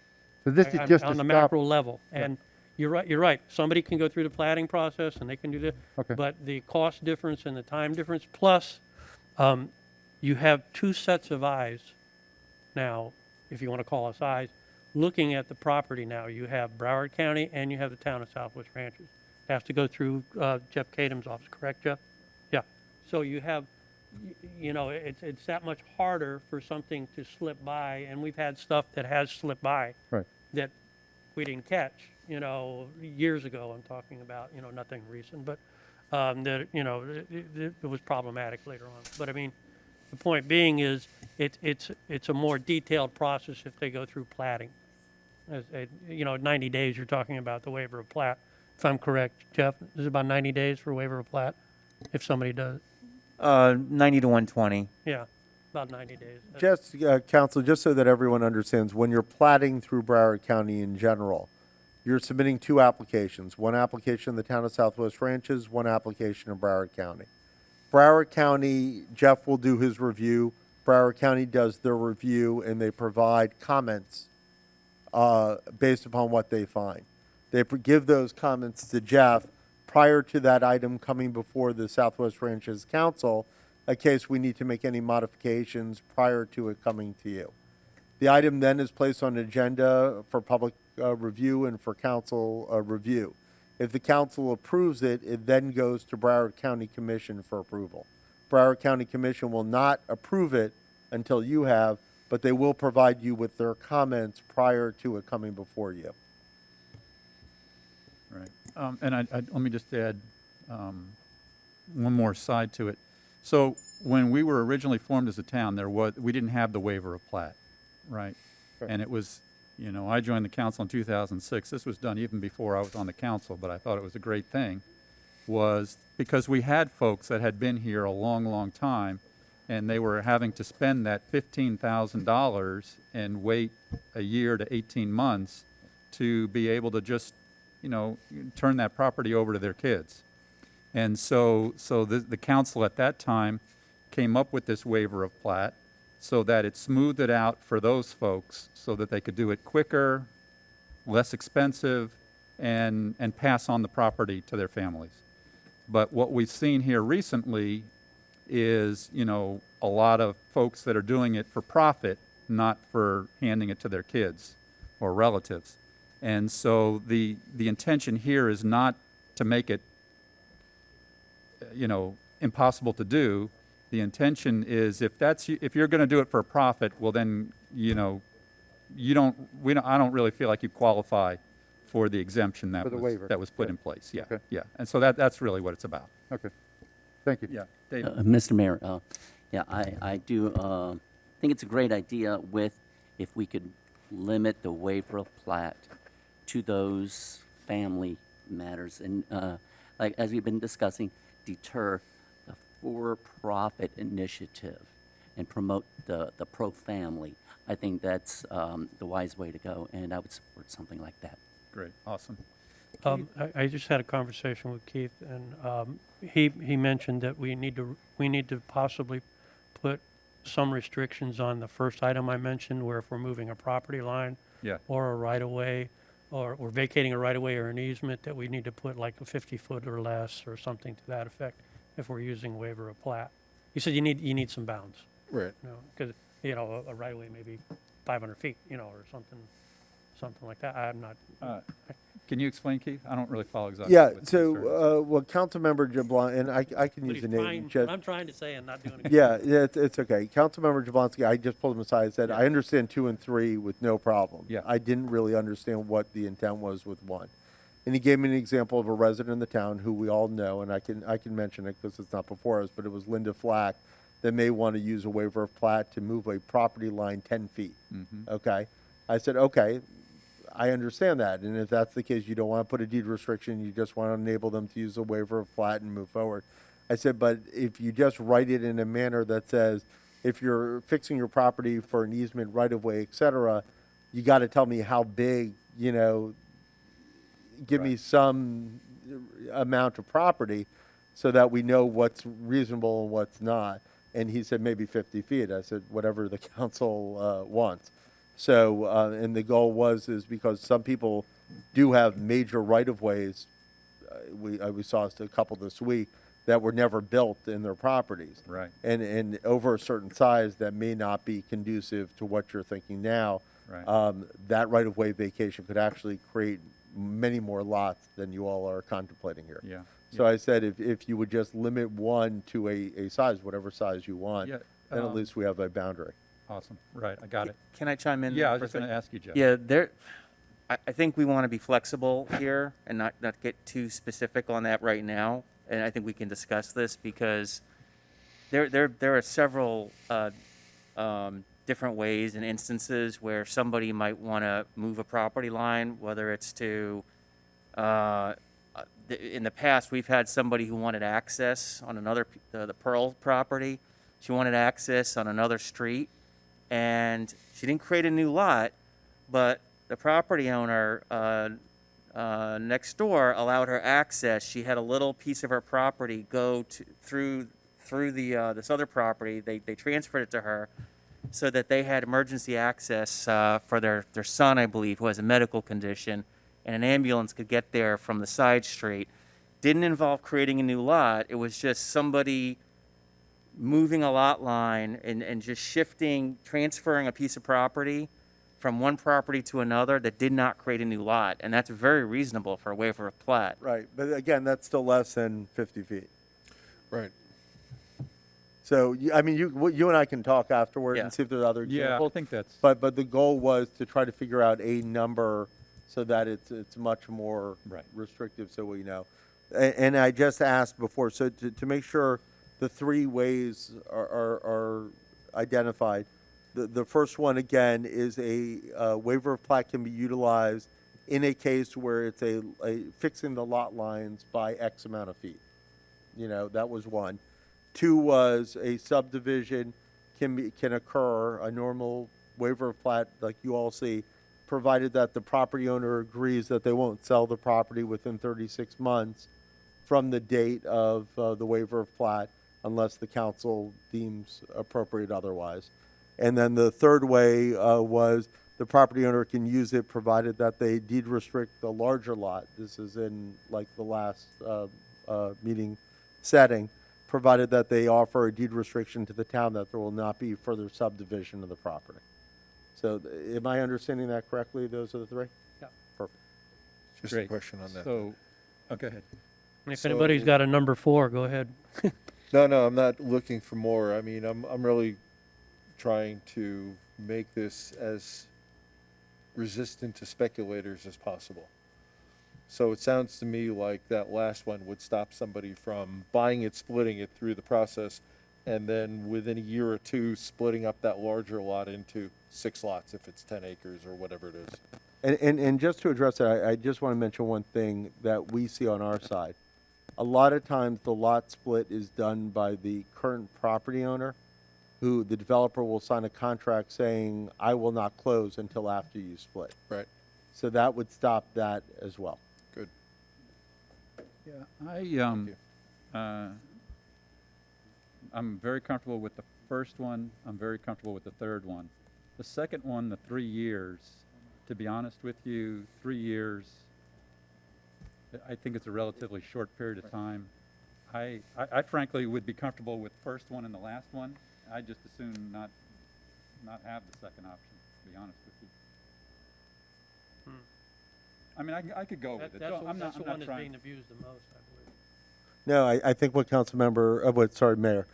So this is just on to the stop. macro level. Yeah. And you're right. Somebody can go through the platting process and they can do this. Okay. But the cost difference and the time difference, plus you have 2 sets of eyes now, if you want to call us eyes, looking at the property now. You have Broward County and you have the town of Southwest Ranches. It has to go through Jeff Kadam's office, correct, Jeff? Yeah. So you have, it's that much harder for something to slip by, and we've had stuff that has slipped by Right. that we didn't catch, years ago. I'm talking about, nothing recent, but that, it was problematic later on. But I mean, the point being is it's a more detailed process if they go through platting. 90 days you're talking about the waiver of plat. If I'm correct, Jeff, is it about 90 days for waiver of plat if somebody does? 90 to 120. Yeah, about 90 days. Just, Council, just so that everyone understands, when you're platting through Broward County in general, You're submitting two applications, one application in the town of Southwest Ranches, one application in Broward County. Broward County, Jeff will do his review. Broward County does their review, and they provide comments based upon what they find. They give those comments to Jeff prior to that item coming before the Southwest Ranches Council, in case we need to make any modifications prior to it coming to you. The item then is placed on the agenda for public review and for council review. If the council approves it, it then goes to Broward County Commission for approval. Broward County Commission will not approve it until you have, but they will provide you with their comments prior to it coming before you. Right. And let me just add one more side to it. So when we were originally formed as a town, we didn't have the waiver of plat, right? And it was, I joined the council in 2006. This was done even before I was on the council, but I thought it was a great thing, was because we had folks that had been here a long, long time, and they were having to spend that $15,000 and wait a year to 18 months to be able to just, turn that property over to their kids. And so the council at that time came up with this waiver of plat so that it smoothed it out for those folks so that they could do it quicker, less expensive, and pass on the property to their families. But what we've seen here recently is, a lot of folks that are doing it for profit, not for handing it to their kids or relatives. And so the intention here is not to make it, impossible to do. The intention is if you're going to do it for a profit, well then, I don't really feel like you qualify for the exemption that For the waiver. that was put in place. Yeah, Okay. yeah. And so that's really what it's about. Okay, thank you. Yeah, Dave. Mr. Mayor, I do think it's a great idea if we could limit the waiver of plat to those family matters and, like as we've been discussing, deter the for-profit initiative and promote the pro-family. I think that's the wise way to go, and I would support something like that. Great, awesome. I just had a conversation with Keith, and he mentioned that we need to possibly put some restrictions on the first item I mentioned, where if we're moving a property line Yeah. or a right-of-way, or we're vacating a right-of-way or an easement, that we need to put like a 50-foot or less or something to that effect if we're using waiver of plat. You said you need some bounds, Right. because a right-of-way may be 500 feet, or something like that. I'm not. Can you explain, Keith? I don't really follow exactly. Yeah, what the concern is. so, what Councilmember Jablon, and I can What use the name. I'm trying to say and not doing it. Yeah, it's okay. Councilmember Jablonski, I just pulled him aside and said, I understand 2 and 3 with no problem. Yeah. I didn't really understand what the intent was with 1. And he gave me an example of a resident in the town who we all know, and I can mention it because it's not before us, but it was Linda Flack, that may want to use a waiver of plat to move a property line 10 feet. Okay? I said, okay, I understand that. And if that's the case, you don't want to put a deed restriction, you just want to enable them to use a waiver of plat and move forward. I said, but if you just write it in a manner that says, if you're fixing your property for an easement, right of way, et cetera, you got to tell me how big, give me some amount of property so that we know what's reasonable and what's not. And he said maybe 50 feet. I said, whatever the council wants. So, and the goal is because some people do have major right-of-ways, we saw a couple this week, that were never built in their properties. Right. And over a certain size that may not be conducive to what you're thinking now. Right. That right-of-way vacation could actually create many more lots than you all are contemplating here. Yeah. So I said, if you would just limit 1 to a size, whatever size you want, Yeah, then at least we have a boundary. Awesome. Right, I got it. Can I chime in? Yeah, I was for a just going to second? ask you, Jeff. Yeah, I think we want to be flexible here and not get too specific on that right now. And I think we can discuss this because there are several different ways and instances where somebody might want to move a property line, whether it's to in the past, we've had somebody who wanted access on another, the Pearl property. She wanted access on another street, and she didn't create a new lot, but the property owner next door allowed her access. She had a little piece of her property go through the this other property. They transferred it to her so that they had emergency access for their son, I believe, who has a medical condition, and an ambulance could get there from the side street. Didn't involve creating a new lot. It was just somebody moving a lot line and just transferring a piece of property from one property to another that did not create a new lot. And that's very reasonable for a waiver of plat. Right, but again, that's still less than 50 feet. Right. So, I mean, you and I can talk afterward Yeah. and see if there's other Yeah, I examples. think that's, But the goal was to try to figure out a number so that it's much more Right. restrictive, so we know. And I just asked before, so to make sure the three ways are identified. The first one, again, is a waiver of plat can be utilized in a case where it's a fixing the lot lines by X amount of feet. You know, that was one. Two was a subdivision can occur, a normal waiver of plat like you all see, provided that the property owner agrees that they won't sell the property within 36 months from the date of the waiver of plat unless the council deems appropriate otherwise. And then the third way was the property owner can use it provided that they deed restrict the larger lot. This is in like the last meeting setting, provided that they offer a deed restriction to the town that there will not be further subdivision of the property. So am I understanding that correctly? Those are the three? Yeah. Perfect. Just a great. question on that. So, go ahead. If So- anybody's got a number 4, go ahead. No, I'm not looking for more. I mean, I'm really trying to make this as resistant to speculators as possible. So it sounds to me like that last one would stop somebody from buying it, splitting it through the process, and then within a year or two, splitting up that larger lot into 6 lots if it's 10 acres or whatever it is. And just to address that, I just want to mention one thing that we see on our side. A lot of times the lot split is done by the current property owner, who the developer will sign a contract saying, I will not close until after you split. Right. So that would stop that as well. Good. Yeah, I'm very comfortable with the first one. I'm very comfortable with the third one. The second one, the 3 years, to be honest with you, 3 years, I think it's a relatively short period of time. I frankly would be comfortable with the first one and the last one. I'd just as soon not have the second option, to be honest with you. I mean, I could go with it. That's I'm the not one that's trying. being abused the most, I believe. No, I think what Mayor,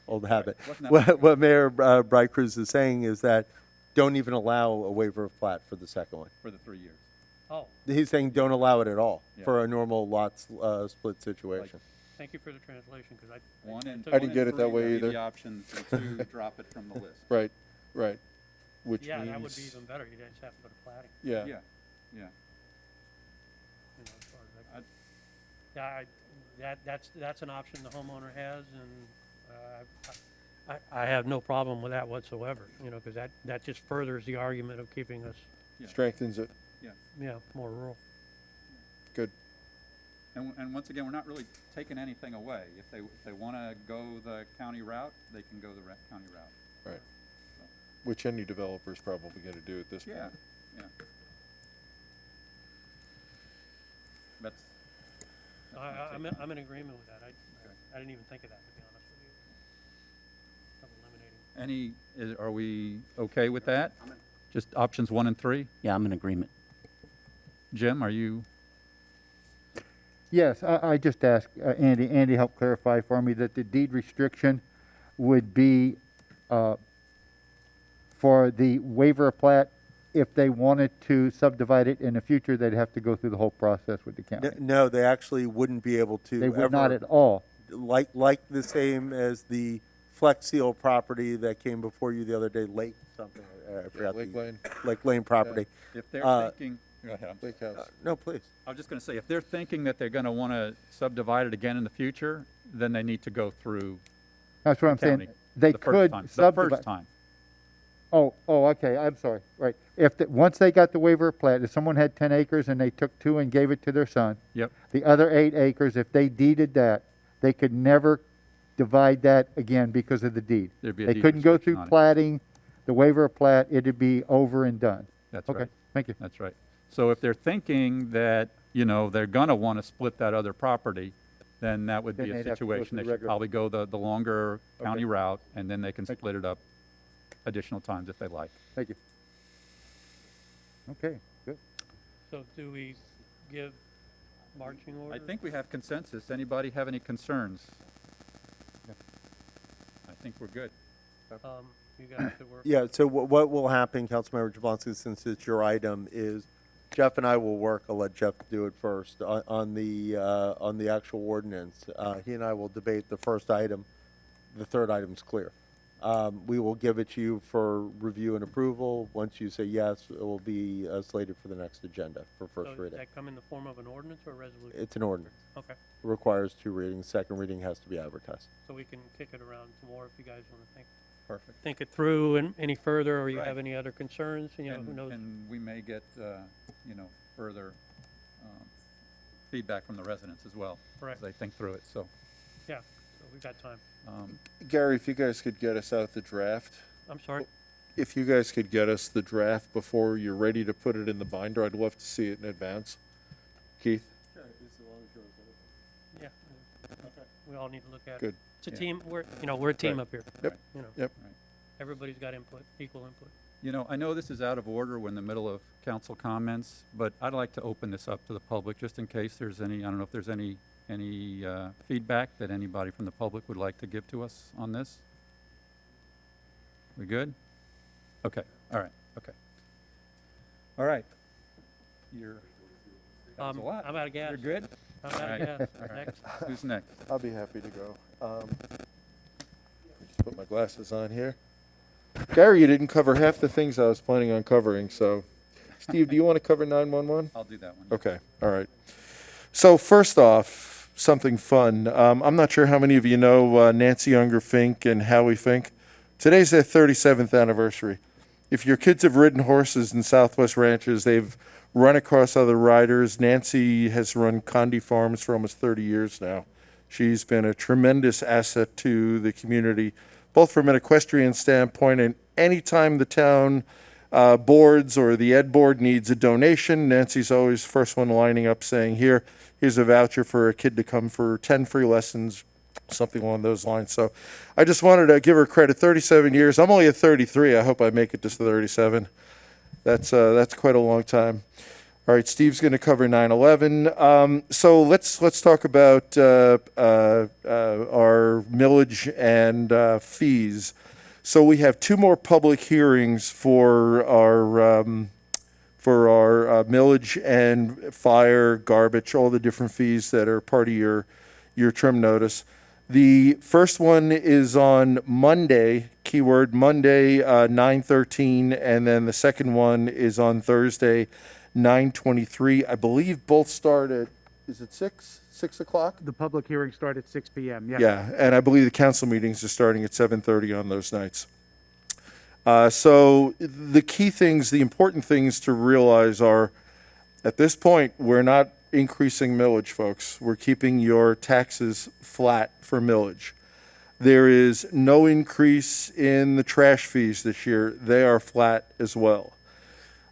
old habit. Wasn't that- What Mayor Bright Cruz is saying is that don't even allow a waiver of plat for the second one. For the 3 years. Oh, He's saying don't allow it at all Yeah. for a normal lot split situation. thank you for the translation, because One and I didn't get it that way three, either. The options, and 2, drop it from the list. Right. Which yeah, means, that would be even better. You just have to go to platting. yeah. Yeah. You know, as far as that goes. That's an option the homeowner has, and I have no problem with that whatsoever. You know, because that just furthers the argument of keeping us, Yeah. Strengthens it. more rural. Good. And once again, we're not really taking anything away. If they want to go the county route, they can go the county route. Right. Which any developer's probably going to do at this point. Yeah. That's, I'm in agreement with that. I didn't even think of that, to be honest with you. Of eliminating. are we okay with that? Just options 1 and 3? Yeah, I'm in agreement. Jim, are you? Yes, I just asked Andy. Andy helped clarify for me that the deed restriction would be for the waiver of plat. If they wanted to subdivide it in the future, they'd have to go through the whole process with the county. No, they actually wouldn't be able to. They would not at all. Like the same as the Flex Seal property that came before you the other day, Lake something. I forgot Lake Lane. Lake Lane property. If they're thinking, go ahead. Lake House. No, please. I was just going to say, if they're thinking that they're going to want to subdivide it again in the future, then they need to go through That's what I'm county. saying. They the first could time. The subdivide. first time. Oh, okay, I'm sorry, right. Once they got the waiver of plat, if someone had 10 acres and they took 2 and gave it to their son, Yep, the other 8 acres, if they deeded that, they could never divide that again because of the deed. there'd be a They deed couldn't go restriction through on it. platting, the waiver of plat, it'd be over and done. That's Okay, right. thank you. That's right. So if they're thinking that, you know, they're gonna wanna split that other property, then that would Then be a they'd have to go situation. through They the should regular- probably go the longer county Okay. route, and then they can split it up additional times if they like. Thank you. Okay, good. So do we give marching I orders? think we have consensus. Anybody have any concerns? I think we're good. You guys could work. Yeah, so what will happen, Councilmember Jablonski, since it's your item, is Jeff and I will work, I'll let Jeff do it first, on the actual ordinance. He and I will debate the first item. The third item's clear. We will give it to you for review and approval. Once you say yes, it will be slated for the next agenda for So first does reading. that come in the form of an ordinance or a resolution? It's an ordinance. Okay, It requires 2 readings. Second reading has to be advertised. so we can kick it around some more if you guys want to Perfect. think it through and any further, or you Right. have any other concerns, you know, who knows? And we may get, you know, further feedback from the residents as well. Correct. As they think through it, so. Yeah, so we've got time. Gary, if you guys could get us out the draft, I'm sorry? if you guys could get us the draft before you're ready to put it in the binder, I'd love to see it in advance. Keith? Yeah. We all need to look at it. Good. It's a Yeah. team, we're a team Right. up here. Yep. You know, Yep. everybody's got input, equal input. You know, I know this is out of order. We're in the middle of council comments, but I'd like to open this up to the public just in case there's any, I don't know if there's any feedback that anybody from the public would like to give to us on this. We good? Okay, all right, okay. All right. That was a lot. I'm out of gas. You're good? I'm out All of right. gas. All right. Next. Who's next? I'll be happy to go. Just put my glasses on here. Gary, you didn't cover half the things I was planning on covering, so. Steve, do you want to cover 911? I'll do that one. Okay, all right. So first off, something fun. I'm not sure how many of you know Nancy Unger Fink and Howie Fink. Today's their 37th anniversary. If your kids have ridden horses in Southwest ranches, they've run across other riders. Nancy has run Condi Farms for almost 30 years now. She's been a tremendous asset to the community, both from an equestrian standpoint, and anytime the town boards or the ed board needs a donation, Nancy's always first one lining up saying, here's a voucher for a kid to come for 10 free lessons, something along those lines. So I just wanted to give her credit. 37 years. I'm only at 33. I hope I make it to 37. That's quite a long time. All right, Steve's going to cover 9/11. So let's talk about our millage and fees. So we have 2 more public hearings for our millage and fire, garbage, all the different fees that are part of your trim notice. The first one is on Monday, keyword Monday, 9/13, and then the second one is on Thursday, 9/23. I believe both start at, is it 6 o'clock? The public hearings start at 6 PM, yes. Yeah, and I believe the council meetings are starting at 7:30 on those nights. So the key things, the important things to realize are, at this point, we're not increasing millage, folks. We're keeping your taxes flat for millage. There is no increase in the trash fees this year. They are flat as well.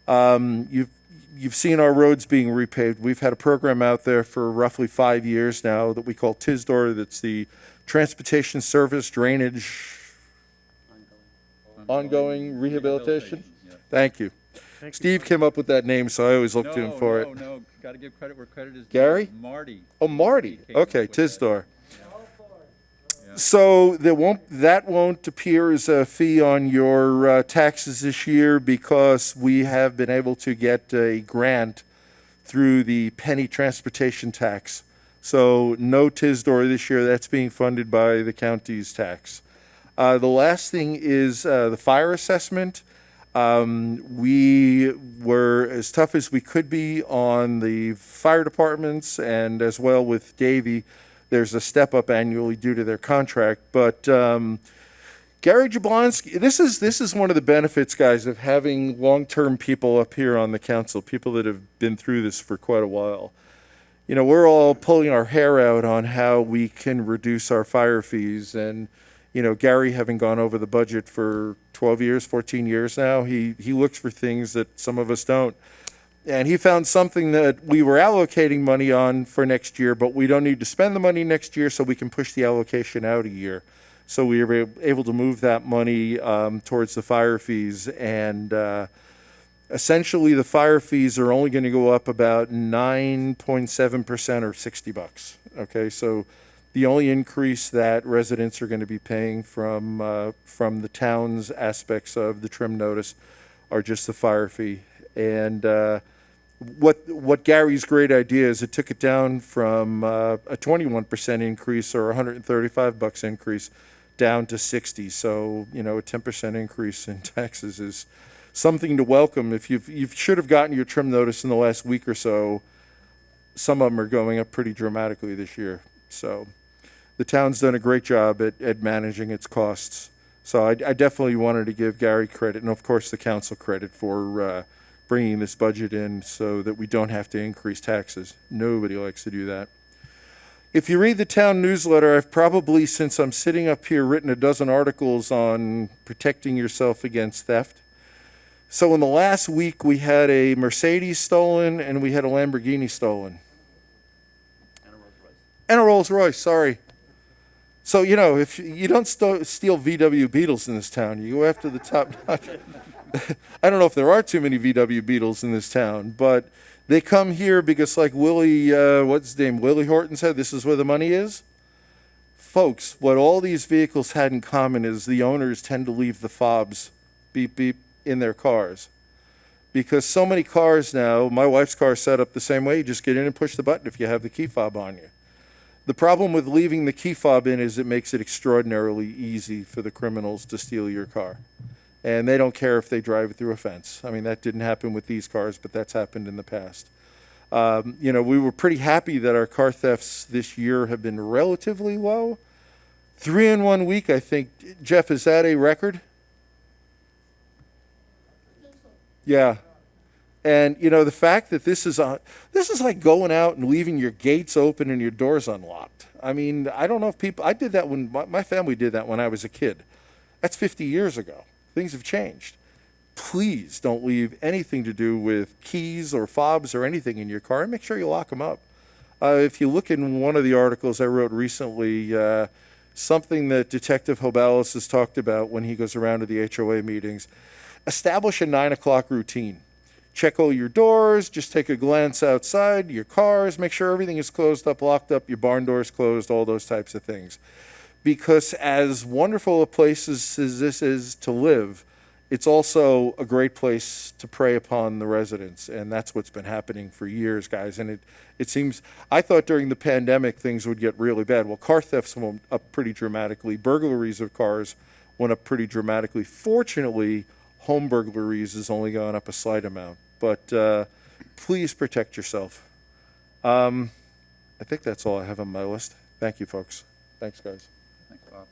You've seen our roads being repaved. We've had a program out there for roughly 5 years now that we call TISDOR. That's the Transportation Service Drainage Ongoing Rehabilitation. Yeah. Thank you. Thank you. Steve came up with that name, so I always look to him for it. No, got to give credit where credit is due. Gary? Marty. Oh, Marty. He came Okay, up with that. TISDOR. So that won't appear as a fee on your taxes this year because we have been able to get a grant through the penny transportation tax. So no TISDOR this year. That's being funded by the county's tax. The last thing is the fire assessment. We were as tough as we could be on the fire departments and as well with Davie. There's a step up annually due to their contract, but Gary Jablonski, this is one of the benefits, guys, of having long-term people up here on the council, people that have been through this for quite a while. You know, we're all pulling our hair out on how we can reduce our fire fees, and you know, Gary, having gone over the budget for 12 years, 14 years now, he looks for things that some of us don't. And he found something that we were allocating money on for next year, but we don't need to spend the money next year, so we can push the allocation out a year. So we were able to move that money towards the fire fees, and essentially the fire fees are only going to go up about 9.7% or $60. Okay, so the only increase that residents are going to be paying from the town's aspects of the trim notice are just the fire fee. And what Gary's great idea is, it took it down from a 21% increase or $135 increase down to 60. So, you know, a 10% increase in taxes is something to welcome. If you should have gotten your trim notice in the last week or so, some of them are going up pretty dramatically this year. So the town's done a great job at managing its costs. So I definitely wanted to give Gary credit, and of course the council credit, for bringing this budget in so that we don't have to increase taxes. Nobody likes to do that. If you read the town newsletter, I've probably, since I'm sitting up here, written a dozen articles on protecting yourself against theft. So in the last week, we had a Mercedes stolen and we had a Lamborghini stolen. And a Rolls Royce, sorry. So, you know, if you don't steal VW Beetles in this town, you go after the top notch. I don't know if there are too many VW Beetles in this town, but they come here because, like Willie, what's his name? Willie Horton said, this is where the money is. Folks, what all these vehicles had in common is the owners tend to leave the fobs, beep, beep, in their cars. Because so many cars now, my wife's car is set up the same way. You just get in and push the button if you have the key fob on you. The problem with leaving the key fob in is it makes it extraordinarily easy for the criminals to steal your car. And they don't care if they drive it through a fence. I mean, that didn't happen with these cars, but that's happened in the past. You know, we were pretty happy that our car thefts this year have been relatively low. 3 in 1 week, I think. Jeff, is that a record? Yeah. And, you know, the fact that this is like going out and leaving your gates open and your doors unlocked. I mean, I don't know if people, I did that when, my family did that when I was a kid. That's 50 years ago. Things have changed. Please don't leave anything to do with keys or fobs or anything in your car, and make sure you lock them up. If you look in one of the articles I wrote recently, something that Detective Hobalis has talked about when he goes around to the HOA meetings, establish a 9 o'clock routine. Check all your doors, just take a glance outside, your cars, make sure everything is closed up, locked up, your barn doors closed, all those types of things. Because as wonderful a place as this is to live, it's also a great place to prey upon the residents. And that's what's been happening for years, guys. And it seems, I thought during the pandemic things would get really bad. Well, car thefts went up pretty dramatically. Burglaries of cars went up pretty dramatically. Fortunately, home burglaries has only gone up a slight amount. But please protect yourself. I think that's all I have on my list. Thank you, folks. Thanks, guys. Thanks, Bob.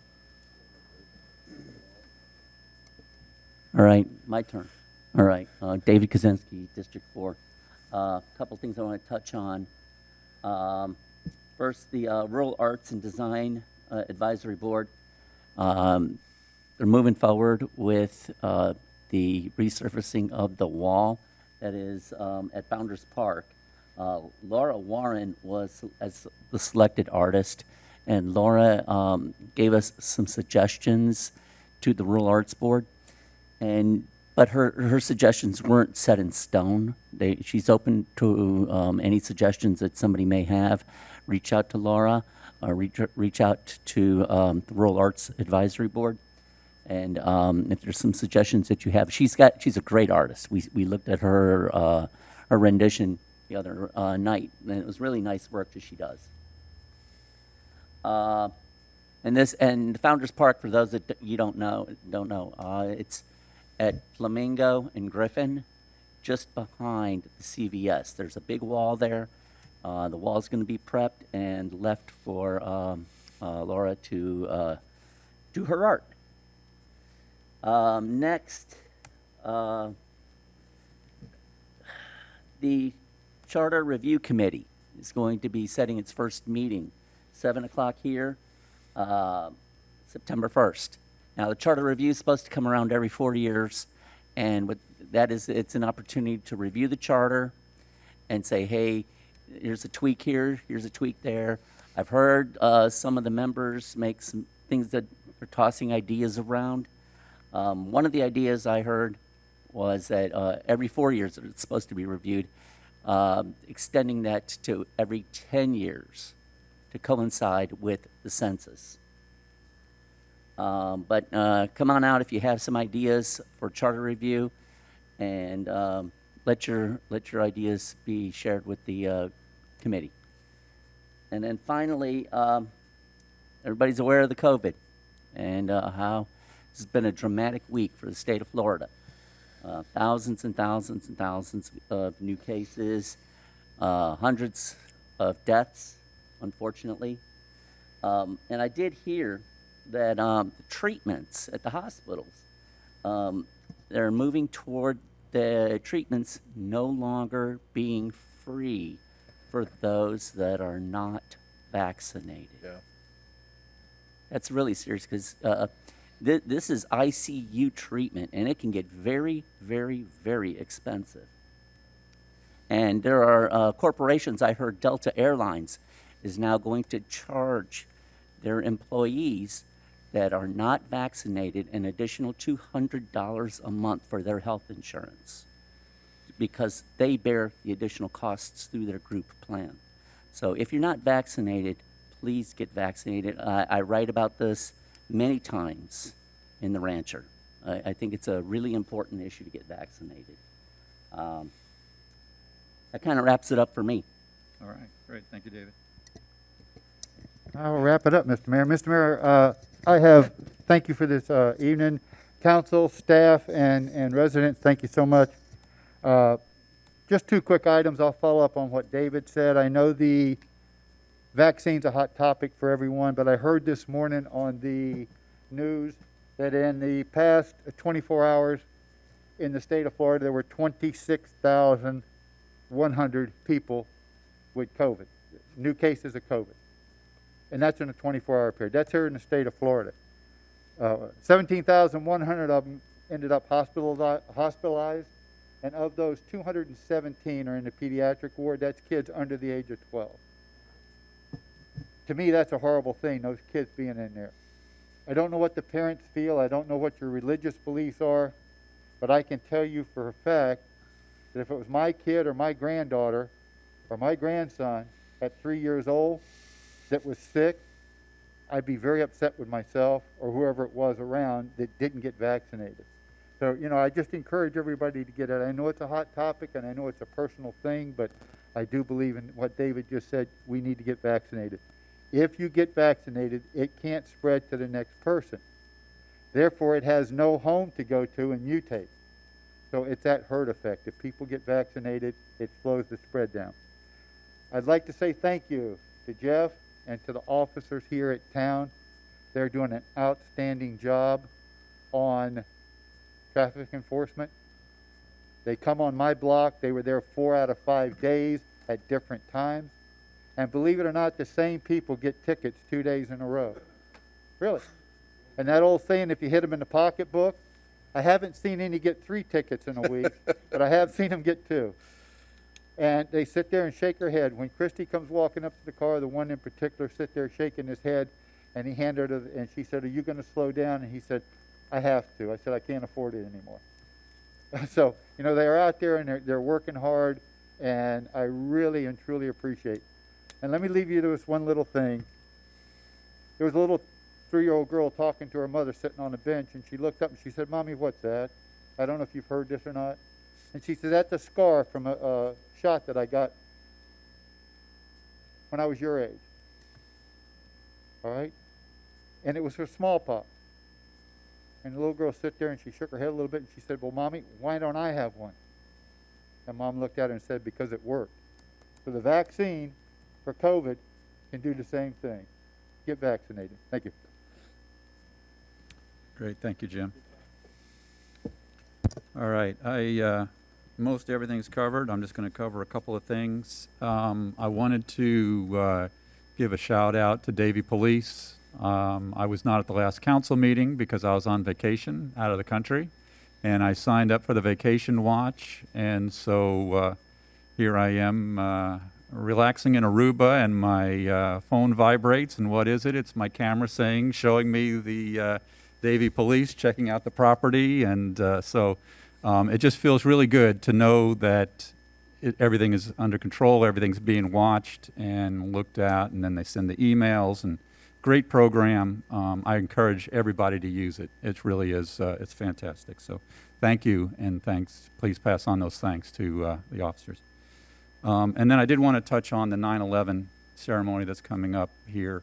All right, my turn. All right, David Kaczynski, District 4. A couple things I want to touch on. First, the Rural Arts and Design Advisory Board. They're moving forward with the resurfacing of the wall that is at Founders Park. Laura Warren was as the selected artist, and Laura gave us some suggestions to the Rural Arts Board. But her suggestions weren't set in stone. She's open to any suggestions that somebody may have. Reach out to Laura, reach out to the Rural Arts Advisory Board. And if there's some suggestions that you have, she's a great artist. We looked at her rendition the other night, and it was really nice work that she does. And Founders Park, for those that you don't know, it's at Flamingo and Griffin, just behind the CVS. There's a big wall there. The wall's going to be prepped and left for Laura to do her art. Next, the Charter Review Committee is going to be setting its first meeting, 7 o'clock here, September 1st. Now, the Charter Review is supposed to come around every 4 years, and what that is, it's an opportunity to review the charter and say, hey, here's a tweak here, here's a tweak there. I've heard some of the members make some things that are tossing ideas around. One of the ideas I heard was that every 4 years it's supposed to be reviewed, extending that to every 10 years to coincide with the census. But come on out if you have some ideas for charter review, and let your ideas be shared with the committee. And then finally, everybody's aware of the COVID and how this has been a dramatic week for the state of Florida. Thousands and thousands and thousands of new cases, hundreds of deaths, unfortunately. And I did hear that the treatments at the hospitals, they're moving toward the treatments no longer being free for those that are not vaccinated. Yeah. That's really serious because this is ICU treatment, and it can get very, very, very expensive. And there are corporations, I heard Delta Airlines is now going to charge their employees that are not vaccinated an additional $200 a month for their health insurance because they bear the additional costs through their group plan. So if you're not vaccinated, please get vaccinated. I write about this many times in the Rancher. I think it's a really important issue to get vaccinated. That kind of wraps it up for me. All right, great. Thank you, David. I will wrap it up, Mr. Mayor. Mr. Mayor, thank you for this evening. Council, staff, and residents, thank you so much. Just two quick items. I'll follow up on what David said. I know the vaccine's a hot topic for everyone, but I heard this morning on the news that in the past 24 hours in the state of Florida, there were 26,100 people with COVID, new cases of COVID. And that's in a 24-hour period. That's here in the state of Florida. 17,100 of them ended up hospitalized, and of those, 217 are in the pediatric ward. That's kids under the age of 12. To me, that's a horrible thing, those kids being in there. I don't know what the parents feel. I don't know what your religious beliefs are, but I can tell you for a fact that if it was my kid or my granddaughter or my grandson at 3 years old that was sick, I'd be very upset with myself or whoever it was around that didn't get vaccinated. So, I just encourage everybody to get it. I know it's a hot topic and I know it's a personal thing, but I do believe in what David just said. We need to get vaccinated. If you get vaccinated, it can't spread to the next person. Therefore, it has no home to go to and mutate. So it's that herd effect. If people get vaccinated, it slows the spread down. I'd like to say thank you to Jeff and to the officers here at town. They're doing an outstanding job on traffic enforcement. They come on my block. They were there 4 out of 5 days at different times. And believe it or not, the same people get tickets 2 days in a row. Really. And that old saying, if you hit them in the pocketbook, I haven't seen any get 3 tickets in a week, but I have seen them get 2. And they sit there and shake their head. When Christy comes walking up to the car, the one in particular sit there shaking his head, and he handed her, and she said, "Are you going to slow down?" And he said, "I have to." I said, "I can't afford it anymore." So, they are out there and they're working hard, and I really and truly appreciate. And let me leave you to this one little thing. There was a little 3-year-old girl talking to her mother sitting on a bench, and she looked up and she said, "Mommy, what's that?" I don't know if you've heard this or not. And she said, "That's a scar from a shot that I got when I was your age." All right? And it was for smallpox. And the little girl sat there and she shook her head a little bit and she said, "Well, Mommy, why don't I have one?" And Mom looked at her and said, "Because it worked." So the vaccine for COVID can do the same thing. Get vaccinated. Thank you. Great, thank you, Jim. All right, most everything's covered. I'm just going to cover a couple of things. I wanted to give a shout out to Davie Police. I was not at the last council meeting because I was on vacation out of the country, and I signed up for the vacation watch, and so here I am relaxing in Aruba, and my phone vibrates, and what is it? It's my camera showing me the Davie Police checking out the property, and so it just feels really good to know that everything is under control, everything's being watched and looked at, and then they send the emails, and great program. I encourage everybody to use it. It really is, it's fantastic. So thank you, and thanks. Please pass on those thanks to the officers. And then I did want to touch on the 9/11 ceremony that's coming up here,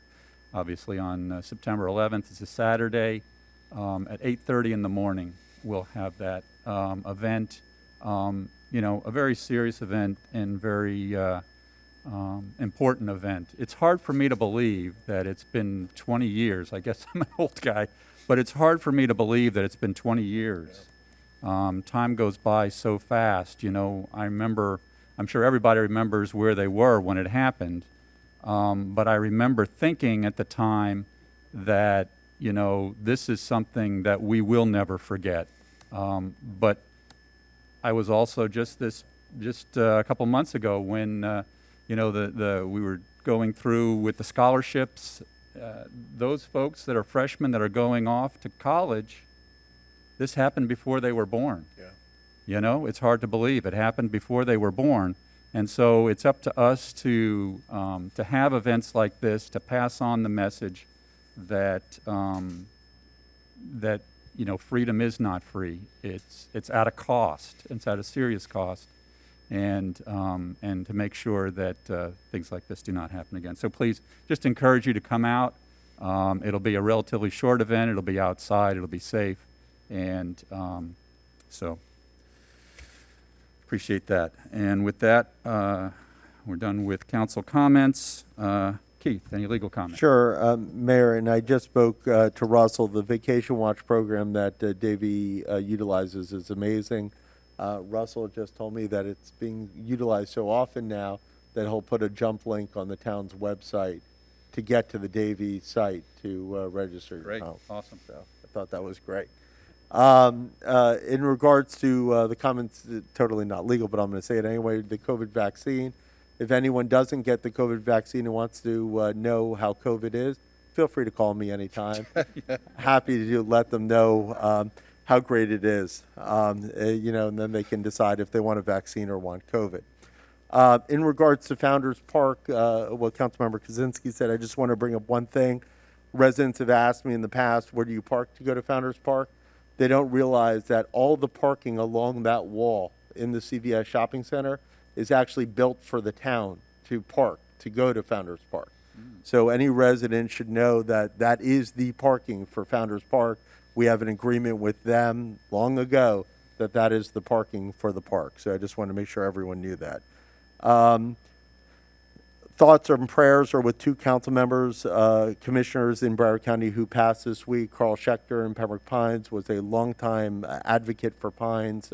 obviously on September 11th. It's a Saturday at 8:30 in the morning. We'll have that event, a very serious event and very important event. It's hard for me to believe that it's been 20 years. I guess I'm an old guy, but it's hard for me to believe that it's been 20 years. Time goes by so fast. I remember, I'm sure everybody remembers where they were when it happened, but I remember thinking at the time that, this is something that we will never forget. But I was also just a couple months ago when, we were going through with the scholarships, those folks that are freshmen that are going off to college, this happened before they were born. Yeah. It's hard to believe it happened before they were born. And so it's up to us to have events like this, to pass on the message that, freedom is not free. It's at a cost. It's at a serious cost. And to make sure that things like this do not happen again. So please, just encourage you to come out. It'll be a relatively short event. It'll be outside. It'll be safe. And so appreciate that. And with that, we're done with council comments. Keith, any legal comments? Sure, Mayor, and I just spoke to Russell. The Vacation Watch program that Davie utilizes is amazing. Russell just told me that it's being utilized so often now that he'll put a jump link on the town's website to get to the Davie site to register your Great, account. awesome. So I thought that was great. In regards to the comments, totally not legal, but I'm going to say it anyway, the COVID vaccine. If anyone doesn't get the COVID vaccine and wants to know how COVID is, feel free to call me anytime. Happy to let them know how great it is, and then they can decide if they want a vaccine or want COVID. In regards to Founders Park, what Councilmember Kaczynski said, I just want to bring up one thing. Residents have asked me in the past, where do you park to go to Founders Park? They don't realize that all the parking along that wall in the CVS shopping center is actually built for the town to park, to go to Founders Park. So any resident should know that that is the parking for Founders Park. We have an agreement with them long ago that that is the parking for the park. So I just want to make sure everyone knew that. Thoughts and prayers are with two council members, commissioners in Broward County who passed this week. Carl Schechter in Pembroke Pines was a longtime advocate for Pines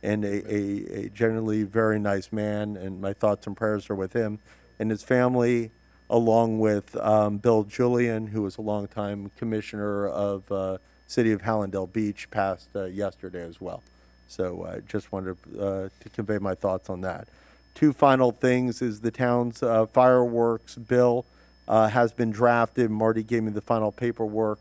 and a generally very nice man, and my thoughts and prayers are with him and his family, along with Bill Julian, who was a longtime commissioner of City of Hallandale Beach, passed yesterday as well. So I just wanted to convey my thoughts on that. Two final things is the town's fireworks bill has been drafted. Marty gave me the final paperwork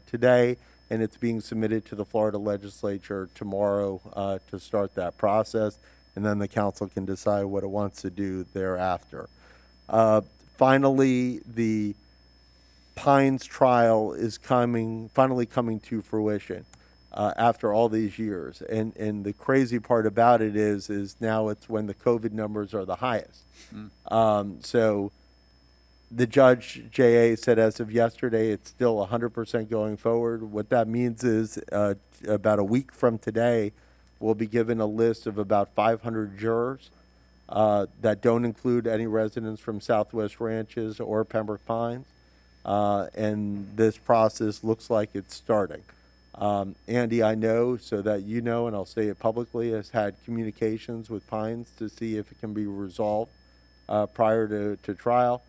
today, and it's being submitted to the Florida legislature tomorrow to start that process, and then the council can decide what it wants to do thereafter. Finally, the Pines trial is finally coming to fruition after all these years. And the crazy part about it is now it's when the COVID numbers are the highest. So the judge, J.A., said as of yesterday, it's still 100% going forward. What that means is about a week from today, we'll be given a list of about 500 jurors that don't include any residents from Southwest Ranches or Pembroke Pines. And this process looks like it's starting. Andy, I know, so that you know, and I'll say it publicly, has had communications with Pines to see if it can be resolved prior to trial.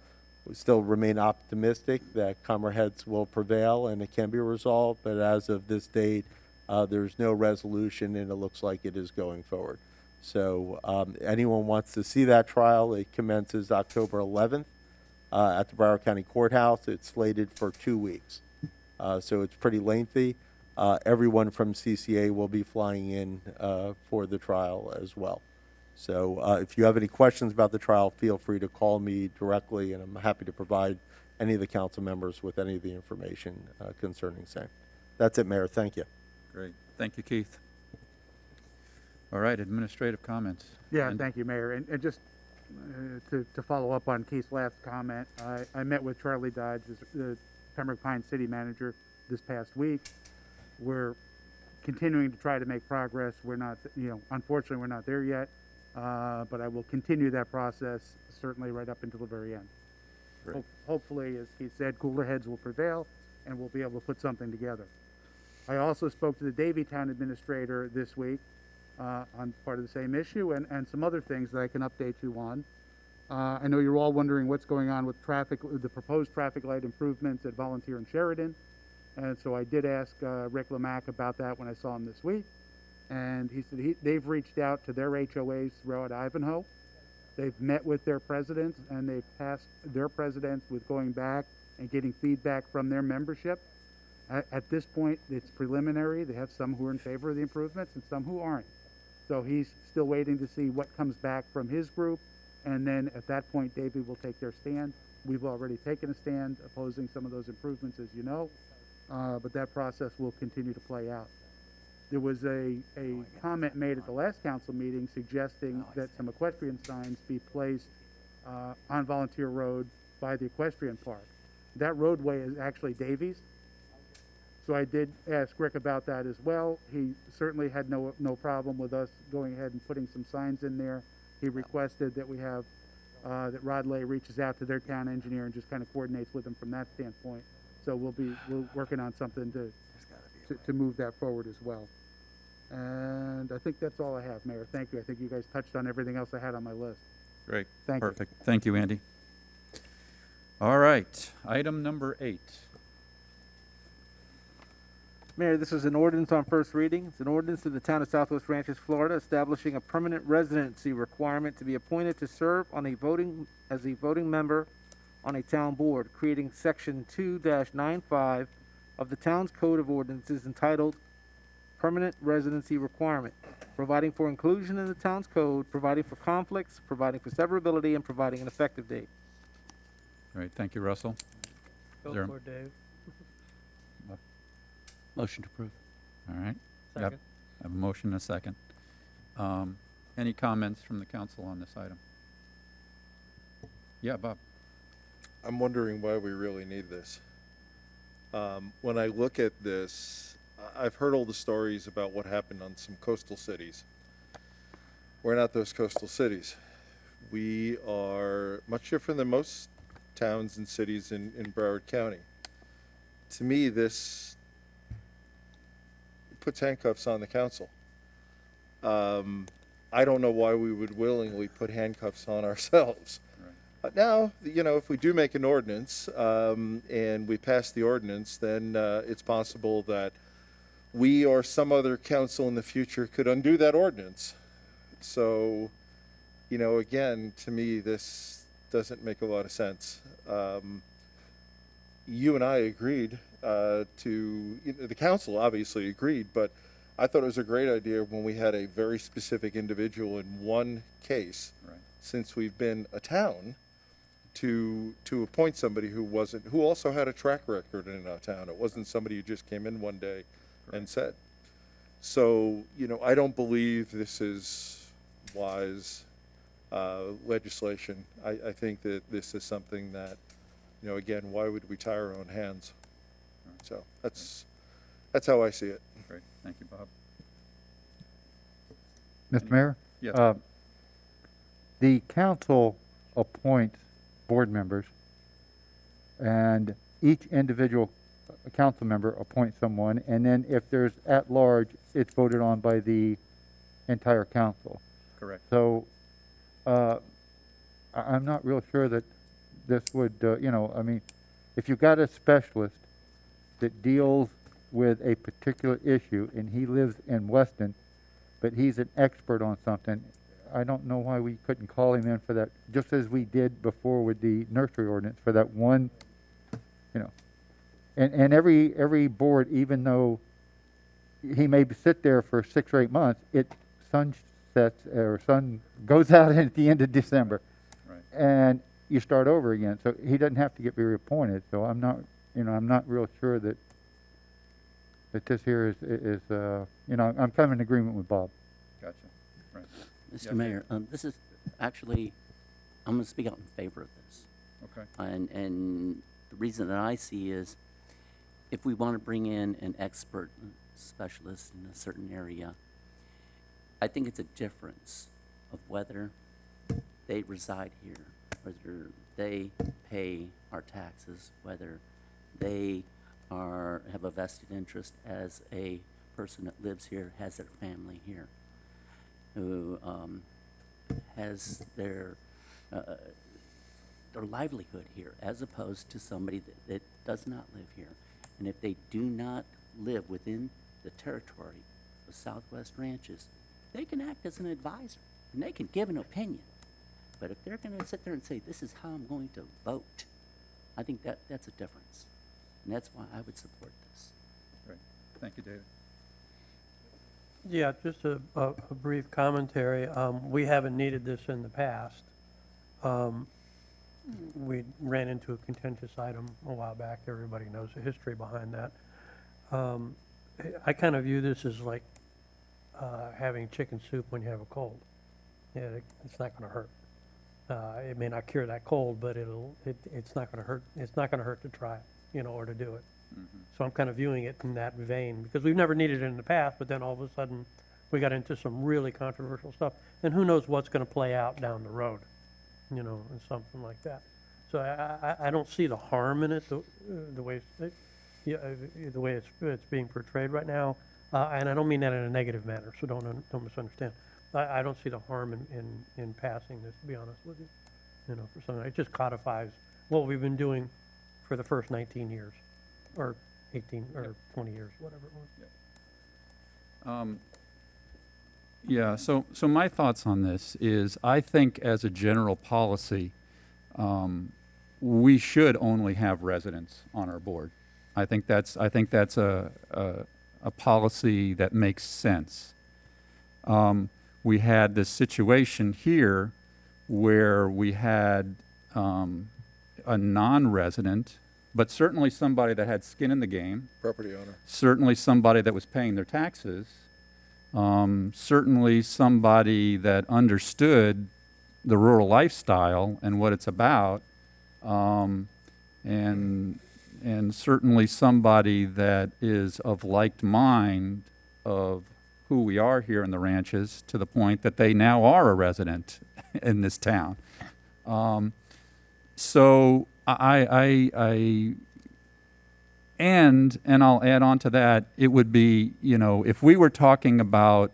We still remain optimistic that calmer heads will prevail and it can be resolved, but as of this date, there's no resolution and it looks like it is going forward. So anyone wants to see that trial, it commences October 11th at the Broward County Courthouse. It's slated for 2 weeks, so it's pretty lengthy. Everyone from CCA will be flying in for the trial as well. So if you have any questions about the trial, feel free to call me directly, and I'm happy to provide any of the council members with any of the information concerning same. That's it, Mayor. Thank you. Great. Thank you, Keith. All right, administrative comments. Yeah, And- thank you, Mayor. And just to follow up on Keith's last comment, I met with Charlie Dodge, the Pembroke Pines City Manager, this past week. We're continuing to try to make progress. We're not, unfortunately, we're not there yet, but I will continue that process certainly right up until the very end. Great. Hopefully, as Keith said, cooler heads will prevail, and we'll be able to put something together. I also spoke to the Davietown administrator this week on part of the same issue and some other things that I can update you on. I know you're all wondering what's going on with the proposed traffic light improvements at Volunteer and Sheridan. And so I did ask Rick Lamack about that when I saw him this week. And he said they've reached out to their HOAs throughout Ivanhoe. They've met with their presidents, and they've tasked their presidents with going back and getting feedback from their membership. At this point, it's preliminary. They have some who are in favor of the improvements and some who aren't. So he's still waiting to see what comes back from his group. And then at that point, Davey will take their stand. We've already taken a stand opposing some of those improvements, as you know. But that process will continue to play out. There was a comment made at the last council meeting suggesting that some equestrian signs be placed on Volunteer Road by the equestrian park. That roadway is actually Davies. So I did ask Rick about that as well. He certainly had no problem with us going ahead and putting some signs in there. He requested that we have, that Rod Lay reaches out to their town engineer and just kind of coordinates with them from that standpoint. So we're working on something to move that forward as well. And I think that's all I have, Mayor. Thank you. I think you guys touched on everything else I had on my list. Great. Thank you. Perfect. Thank you, Andy. All right, item number 8. Mayor, this is an ordinance on first reading. It's an ordinance of the town of Southwest Ranches, Florida, establishing a permanent residency requirement to be appointed to serve on as a voting member on a town board, creating section 2-95 of the town's code of ordinances entitled Permanent Residency Requirement, providing for inclusion in the town's code, providing for conflicts, providing for severability, and providing an effective date. Great, thank you, Russell. Go there- for it, Dave. Motion to approve. All right. Yep. Second. I have a motion and a second. Any comments from the council on this item? Yeah, Bob. I'm wondering why we really need this. When I look at this, I've heard all the stories about what happened on some coastal cities. We're not those coastal cities. We are much different than most towns and cities in Broward County. To me, this puts handcuffs on the council. I don't know why we would willingly put handcuffs on ourselves. Now, if we do make an ordinance and we pass the ordinance, then it's possible that we or some other council in the future could undo that ordinance. So, again, to me, this doesn't make a lot of sense. You and I agreed the council obviously agreed, but I thought it was a great idea when we had a very specific individual in one case, Right. since we've been a town, to appoint somebody who also had a track record in our town. It wasn't somebody who just came in one day and said. So, I don't believe this is wise legislation. I think that this is something that, again, why would we tie our own hands? So that's how I see it. Great, thank you, Bob. Mr. Mayor? Yes. The council appoints board members, and each individual a council member appoints someone, and then if there's at large, it's voted on by the entire council. Correct. So, I'm not real sure that this would, I mean, if you've got a specialist that deals with a particular issue, and he lives in Weston, but he's an expert on something, I don't know why we couldn't call him in for that, just as we did before with the nursery ordinance, for that one, and every board, even though he may sit there for 6 or 8 months, sun goes out at the end of December. Right. And you start over again, so he doesn't have to get reappointed, so I'm not real sure that this here is I'm kind of in agreement with Bob. Gotcha. Right. Mr. Yeah, Mayor, this is actually, I'm going to speak out in favor of this. Okay. And the reason that I see is if we want to bring in an expert specialist in a certain area, I think it's a difference of whether they reside here, whether they pay our taxes, whether they have a vested interest as a person that lives here, has their family here, who has their livelihood here, as opposed to somebody that does not live here. And if they do not live within the territory of Southwest Ranches, they can act as an advisor, and they can give an opinion. But if they're going to sit there and say, this is how I'm going to vote, I think that's a difference. And that's why I would support this. Great. Thank you, David. Yeah, just a brief commentary. We haven't needed this in the past. We ran into a contentious item a while back. Everybody knows the history behind that. I kind of view this as like having chicken soup when you have a cold. Yeah, it's not going to hurt. It may not cure that cold, but it's not going to hurt. It's not going to hurt to try it, or to do it. Mm-hmm. So I'm kind of viewing it in that vein, because we've never needed it in the past, but then all of a sudden we got into some really controversial stuff, and who knows what's going to play out down the road, and something like that. So I don't see the harm in it, the way it's being portrayed right now, and I don't mean that in a negative manner, so don't misunderstand. I don't see the harm in passing this, to be honest with you. For something, it just codifies what we've been doing for the first 19 years, or 18 or 20 years, whatever it was. Yeah, so my thoughts on this is, I think as a general policy, we should only have residents on our board. I think that's a policy that makes sense. We had this situation here where we had a non-resident, but certainly somebody that had skin in the game. Property owner. Certainly somebody that was paying their taxes. Certainly somebody that understood the rural lifestyle and what it's about. And certainly somebody that is of like mind of who we are here in the ranches, to the point that they now are a resident in this town. So and I'll add on to that, it would be, if we were talking about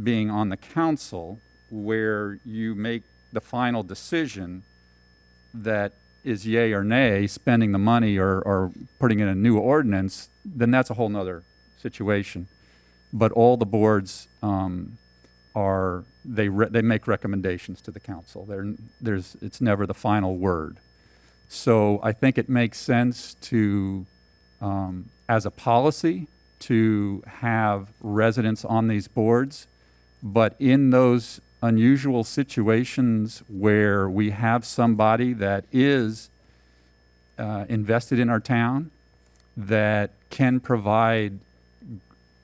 being on the council where you make the final decision that is yay or nay, spending the money or putting in a new ordinance, then that's a whole nother situation. But all the boards they make recommendations to the council. It's never the final word. So I think it makes sense to, as a policy, to have residents on these boards. But in those unusual situations where we have somebody that is invested in our town, that can provide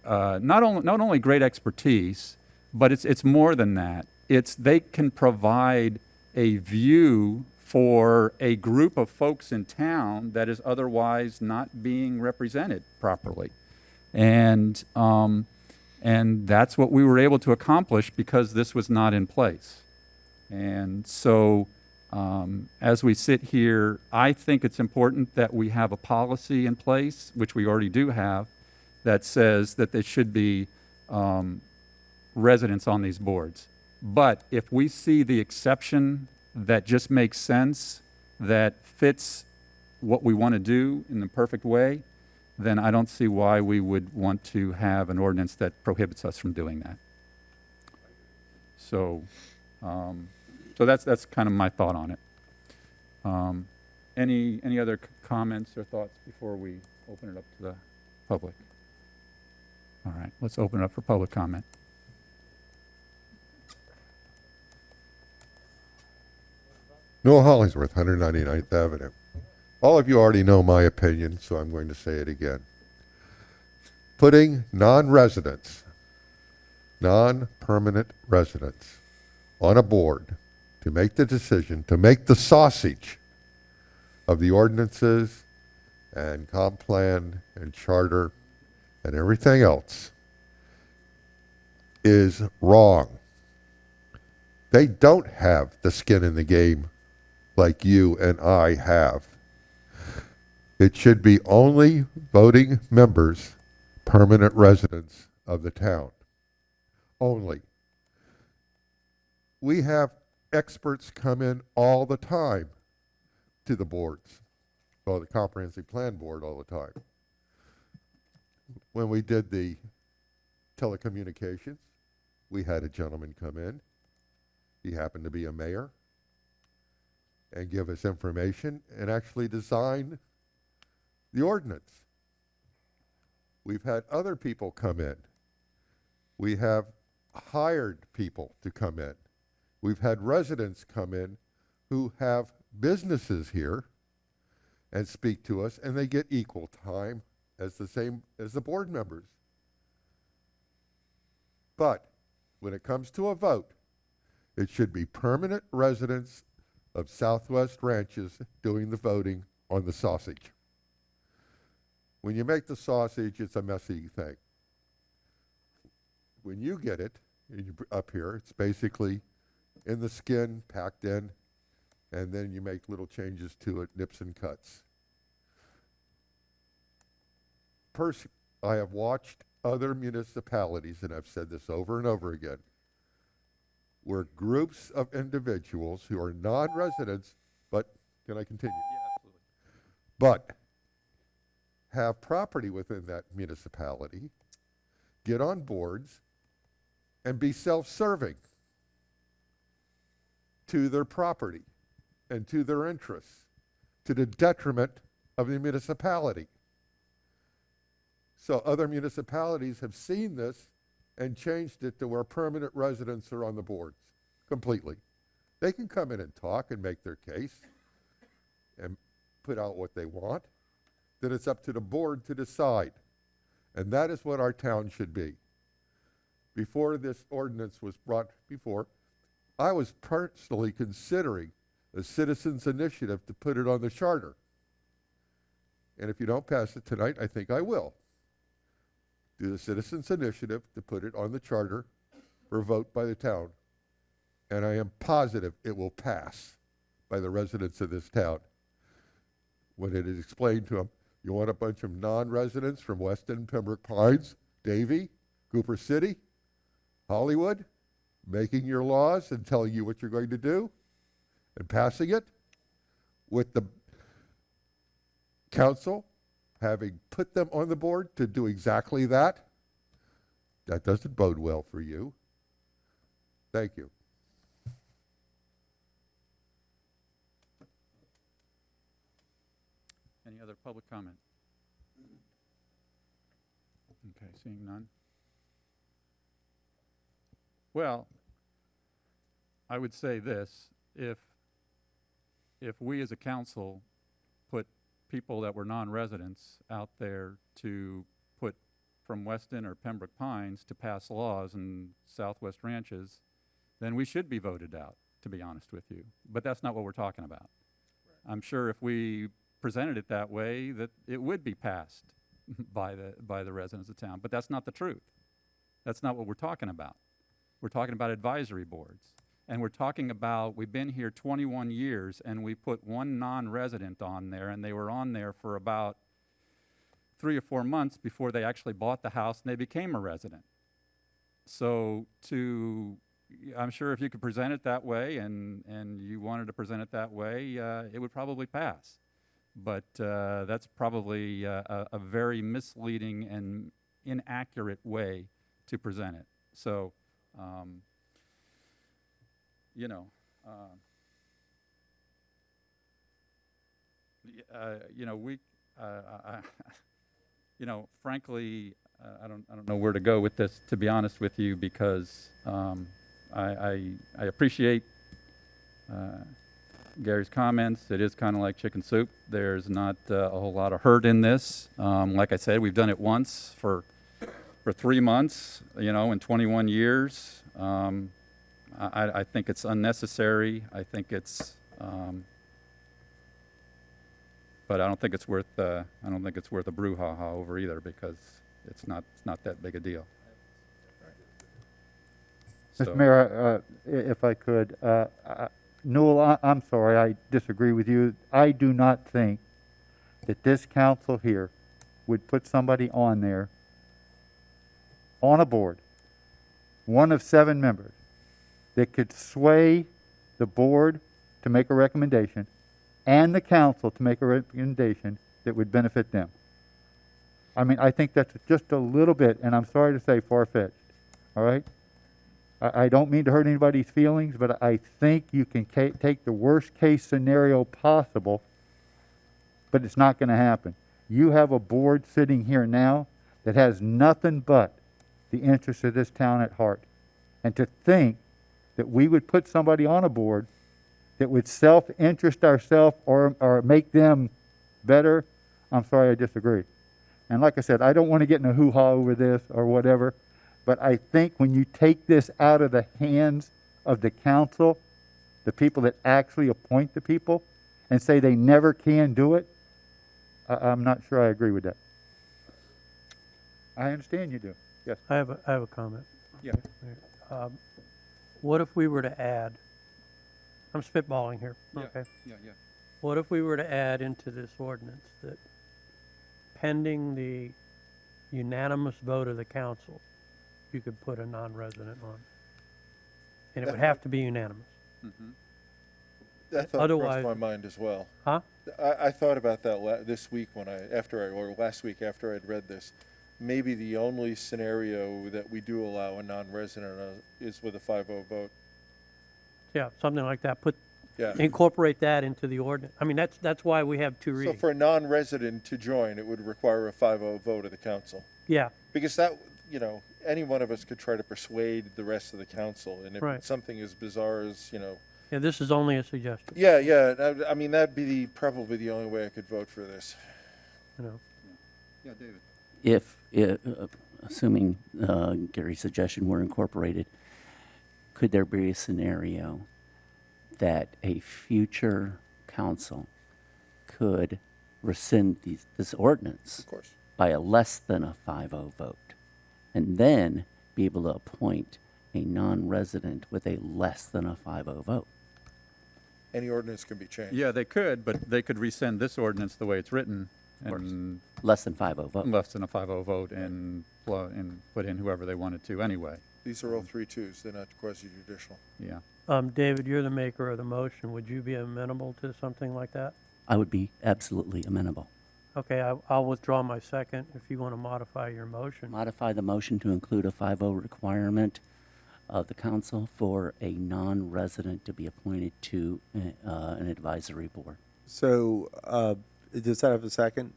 not only great expertise, but it's more than that. They can provide a view for a group of folks in town that is otherwise not being represented properly. And that's what we were able to accomplish because this was not in place. And so as we sit here, I think it's important that we have a policy in place, which we already do have, that says that there should be residents on these boards. But if we see the exception that just makes sense, that fits what we want to do in the perfect way, then I don't see why we would want to have an ordinance that prohibits us from doing that. So, so that's kind of my thought on it. Any other comments or thoughts before we open it up to the public? All right, let's open it up for public comment. Noah Hollingsworth, 199th Avenue. All of you already know my opinion, so I'm going to say it again. Putting non-residents, non-permanent residents on a board to make the decision, to make the sausage of the ordinances and comp plan and charter and everything else is wrong. They don't have the skin in the game like you and I have. It should be only voting members, permanent residents of the town. Only. We have experts come in all the time to the boards, well, the Comprehensive Plan Board all the time. When we did the telecommunications, we had a gentleman come in. He happened to be a mayor and give us information and actually design the ordinance. We've had other people come in. We have hired people to come in. We've had residents come in who have businesses here and speak to us, and they get equal time as the same as the board members. But when it comes to a vote, it should be permanent residents of Southwest Ranches doing the voting on the sausage. When you make the sausage, it's a messy thing. When you get it up here, it's basically in the skin, packed in, and then you make little changes to it, nips and cuts. I have watched other municipalities, and I've said this over and over again, where groups of individuals who are non-residents, but, can I continue? Yeah, absolutely. But have property within that municipality, get on boards, and be self-serving to their property and to their interests, to the detriment of the municipality. So other municipalities have seen this and changed it to where permanent residents are on the boards completely. They can come in and talk and make their case and put out what they want. Then it's up to the board to decide. And that is what our town should be. Before this ordinance was brought before, I was personally considering a citizens' initiative to put it on the charter. And if you don't pass it tonight, I think I will. Do the citizens' initiative to put it on the charter for a vote by the town. And I am positive it will pass by the residents of this town. When it is explained to them, you want a bunch of non-residents from Weston, Pembroke Pines, Davie, Cooper City, Hollywood, making your laws and telling you what you're going to do and passing it, with the council having put them on the board to do exactly that, that doesn't bode well for you. Thank you. Any other public comment? Okay, seeing none. Well, I would say this, if we as a council put people that were non-residents out there to put from Weston or Pembroke Pines to pass laws in Southwest Ranches, then we should be voted out, to be honest with you. But that's not what we're talking about. Right. I'm sure if we presented it that way, that it would be passed by the residents of town. But that's not the truth. That's not what we're talking about. We're talking about advisory boards. And we're talking about, we've been here 21 years, and we put one non-resident on there, and they were on there for about 3 or 4 months before they actually bought the house and they became a resident. So I'm sure if you could present it that way and you wanted to present it that way, it would probably pass. But that's probably a very misleading and inaccurate way to present it. So, you know, you know, frankly, I don't know where to go with this, to be honest with you, because I appreciate Gary's comments. It is kind of like chicken soup. There's not a whole lot of hurt in this. Like I said, we've done it once for 3 months, you know, in 21 years. I think it's unnecessary. I think it's, but I don't think it's worth a brouhaha over either, because it's not that big a deal. Mr. So- Mayor, if I could, Newell, I'm sorry, I disagree with you. I do not think that this council here would put somebody on there, on a board, one of 7 members, that could sway the board to make a recommendation and the council to make a recommendation that would benefit them. I mean, I think that's just a little bit, and I'm sorry to say, far-fetched, all right? I don't mean to hurt anybody's feelings, but I think you can take the worst-case scenario possible, but it's not going to happen. You have a board sitting here now that has nothing but the interests of this town at heart. And to think that we would put somebody on a board that would self-interest ourselves or make them better, I'm sorry, I disagree. And like I said, I don't want to get in a hoo-ha over this or whatever, but I think when you take this out of the hands of the council, the people that actually appoint the people, and say they never can do it, I'm not sure I agree with that. I understand you do. Yes. I have a comment. Yeah. What if we were to add, I'm spitballing here, Yeah. okay? Yeah. What if we were to add into this ordinance that pending the unanimous vote of the council, you could put a non-resident on? And it would have to be unanimous. Mm-hmm. That thought Otherwise- crossed my mind as well. Huh? I thought about that this week last week after I'd read this. Maybe the only scenario that we do allow a non-resident is with a 5-0 vote. Yeah, something like that. Yeah. Incorporate that into the ordinance. I mean, that's why we have 2 So readings. for a non-resident to join, it would require a 5-0 vote of the council. Yeah, Because that, you know, any one of us could try to persuade the rest of the council. And if Right. it's something as bizarre as, you know, yeah, this is only a suggestion, yeah, I mean, that'd be probably the only way I could vote for this. you know. Yeah, David. If assuming Gary's suggestion were incorporated, could there be a scenario that a future council could rescind this ordinance Of course. by a less than a 5-0 vote, and then be able to appoint a non-resident with a less than a 5-0 vote? Any ordinance can be changed. Yeah, they could, but they could rescind this ordinance the way it's written, course. and Less than 5-0 vote. less than a 5-0 vote, and put in whoever they wanted to anyway. These are all 3-2s. They're not quasi-judicial. Yeah. David, you're the maker of the motion. Would you be amenable to something like that? I would be absolutely amenable. Okay, I'll withdraw my second if you want to modify your motion. Modify the motion to include a 5-0 requirement of the council for a non-resident to be appointed to an advisory board. So, does that have a second?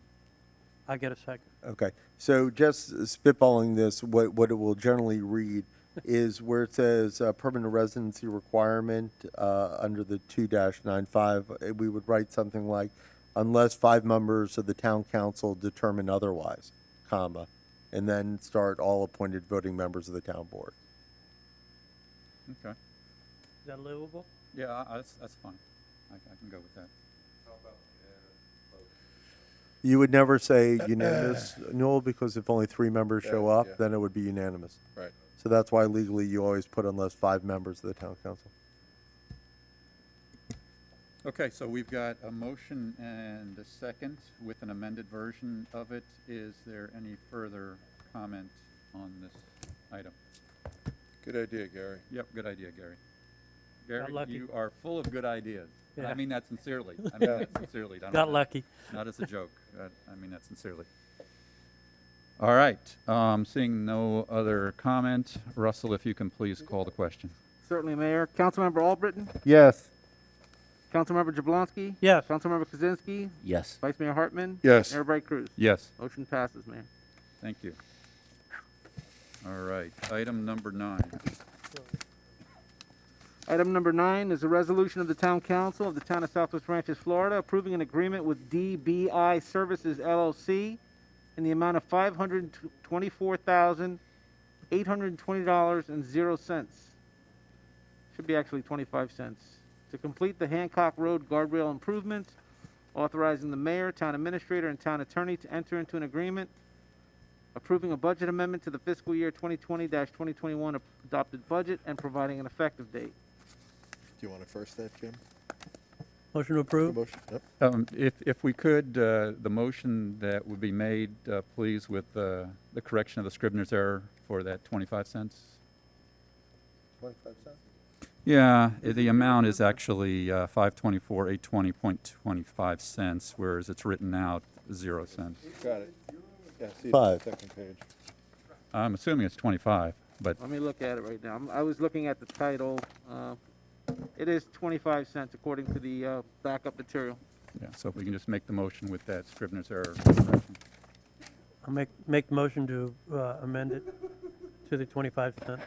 I get a second. Okay, so just spitballing this, what it will generally read is where it says permanent residency requirement under the 2-95, we would write something like, unless 5 members of the town council determine otherwise, comma, and then start all appointed voting members of the town board. Okay. Is that livable? Yeah, that's fine. I can go with that. You would never say unanimous, Newell, because if only 3 members show up, Yeah. then it would be unanimous. Right. So that's why legally you always put unless 5 members of the town council. Okay, so we've got a motion and a second with an amended version of it. Is there any further comment on this item? Good idea, Gary. Yep, good idea, Gary. Got Gary, lucky. you are full of good ideas. And I Yeah. mean that sincerely. I mean that sincerely. Not Got as- lucky. Not as a joke. I mean that sincerely. All right, seeing no other comment, Russell, if you can please call the question. Certainly, Mayor. Councilmember Albritton? Yes. Councilmember Jablonski? Yes. Councilmember Kaczynski? Yes. Vice Mayor Hartman? Yes. Mayor Bright Cruz? Yes. Motion passes, Mayor. Thank you. All right, item number 9. Item number 9 is a resolution of the Town Council of the Town of Southwest Ranches, Florida, approving an agreement with DBI Services LLC in the amount of $524,820.00. Should be actually 25 cents. To complete the Hancock Road guardrail improvements, authorizing the mayor, town administrator, and town attorney to enter into an agreement, approving a budget amendment to the fiscal year 2020-2021 adopted budget, and providing an effective date. Do you want to first that, Jim? Motion to approve? Motion? Yep. If we could, the motion that would be made, please, with the correction of the Scribner's error for that 25 cents. 25 cents? Yeah, the amount is actually 524,820.25 cents, whereas it's written out 0 cents. Got it. Yeah, see it on the Five. second page. I'm assuming it's 25, but Let me look at it right now. I was looking at the title. It is 25 cents according to the backup material. yeah, so if we can just make the motion with that Scribner's error correction. I'll make the motion to amend it to the 25-cent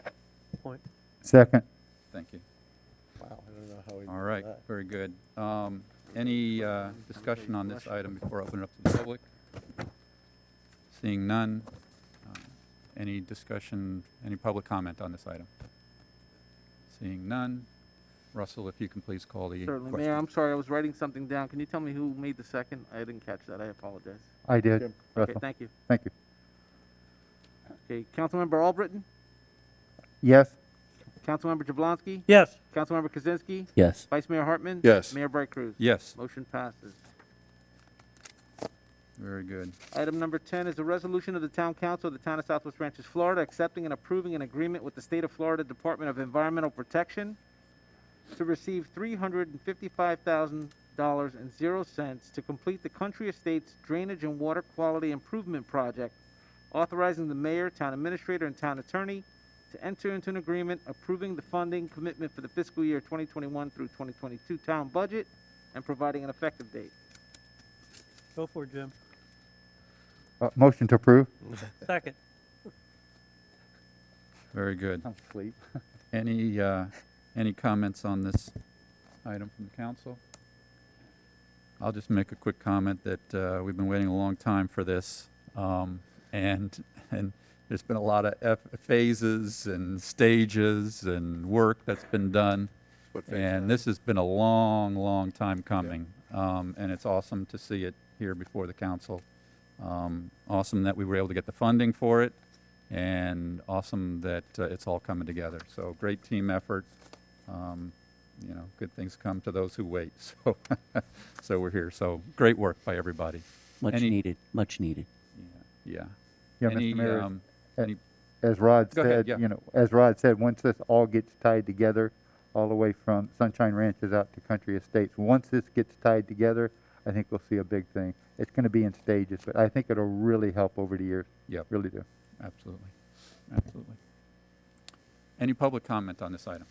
point. Second. Thank you. Wow, I don't know how we. All right, very good. Any discussion on this item before I open it up to the public? Seeing none, any discussion, any public comment on this item? Seeing none, Russell, if you can please call the Certainly. question. Mayor, I'm sorry, I was writing something down. Can you tell me who made the second? I didn't catch that. I apologize. I did. Jim. Okay, Russell. thank you. Thank you. Okay, Councilmember Albritton? Yes. Councilmember Jablonski? Yes. Councilmember Kaczynski? Yes. Vice Mayor Hartman? Yes. Mayor Bright Cruz? Yes, Motion passes. very good. Item number 10 is a resolution of the Town Council of the Town of Southwest Ranches, Florida, accepting and approving an agreement with the State of Florida Department of Environmental Protection to receive $355,000.00 to complete the Country Estates Drainage and Water Quality Improvement Project, authorizing the mayor, town administrator, and town attorney to enter into an agreement approving the funding commitment for the fiscal year 2021 through 2022 town budget and providing an effective date. Go for it, Jim. Motion to approve. Second. Very good. I'm asleep. Any comments on this item from the council? I'll just make a quick comment that we've been waiting a long time for this, and there's been a lot of phases and stages and work that's been done, What phase and this has been a long, long time coming, and it's awesome to see it here before the council. Awesome that we were able to get the funding for it, and awesome that it's all coming together. So great team effort. You know, good things come to those who wait. So, so we're here. So great work by everybody. Much Any- needed. Much needed. Yeah. Yeah, Any, Mr. Mayor, any, as Rod Go ahead, said, yeah. you know, as Rod said, once this all gets tied together, all the way from Sunshine Ranches out to Country Estates, once this gets tied together, I think we'll see a big thing. It's going to be in stages, but I think it'll really help over the years. Yep. Really do. Absolutely. Absolutely. Any public comment on this item?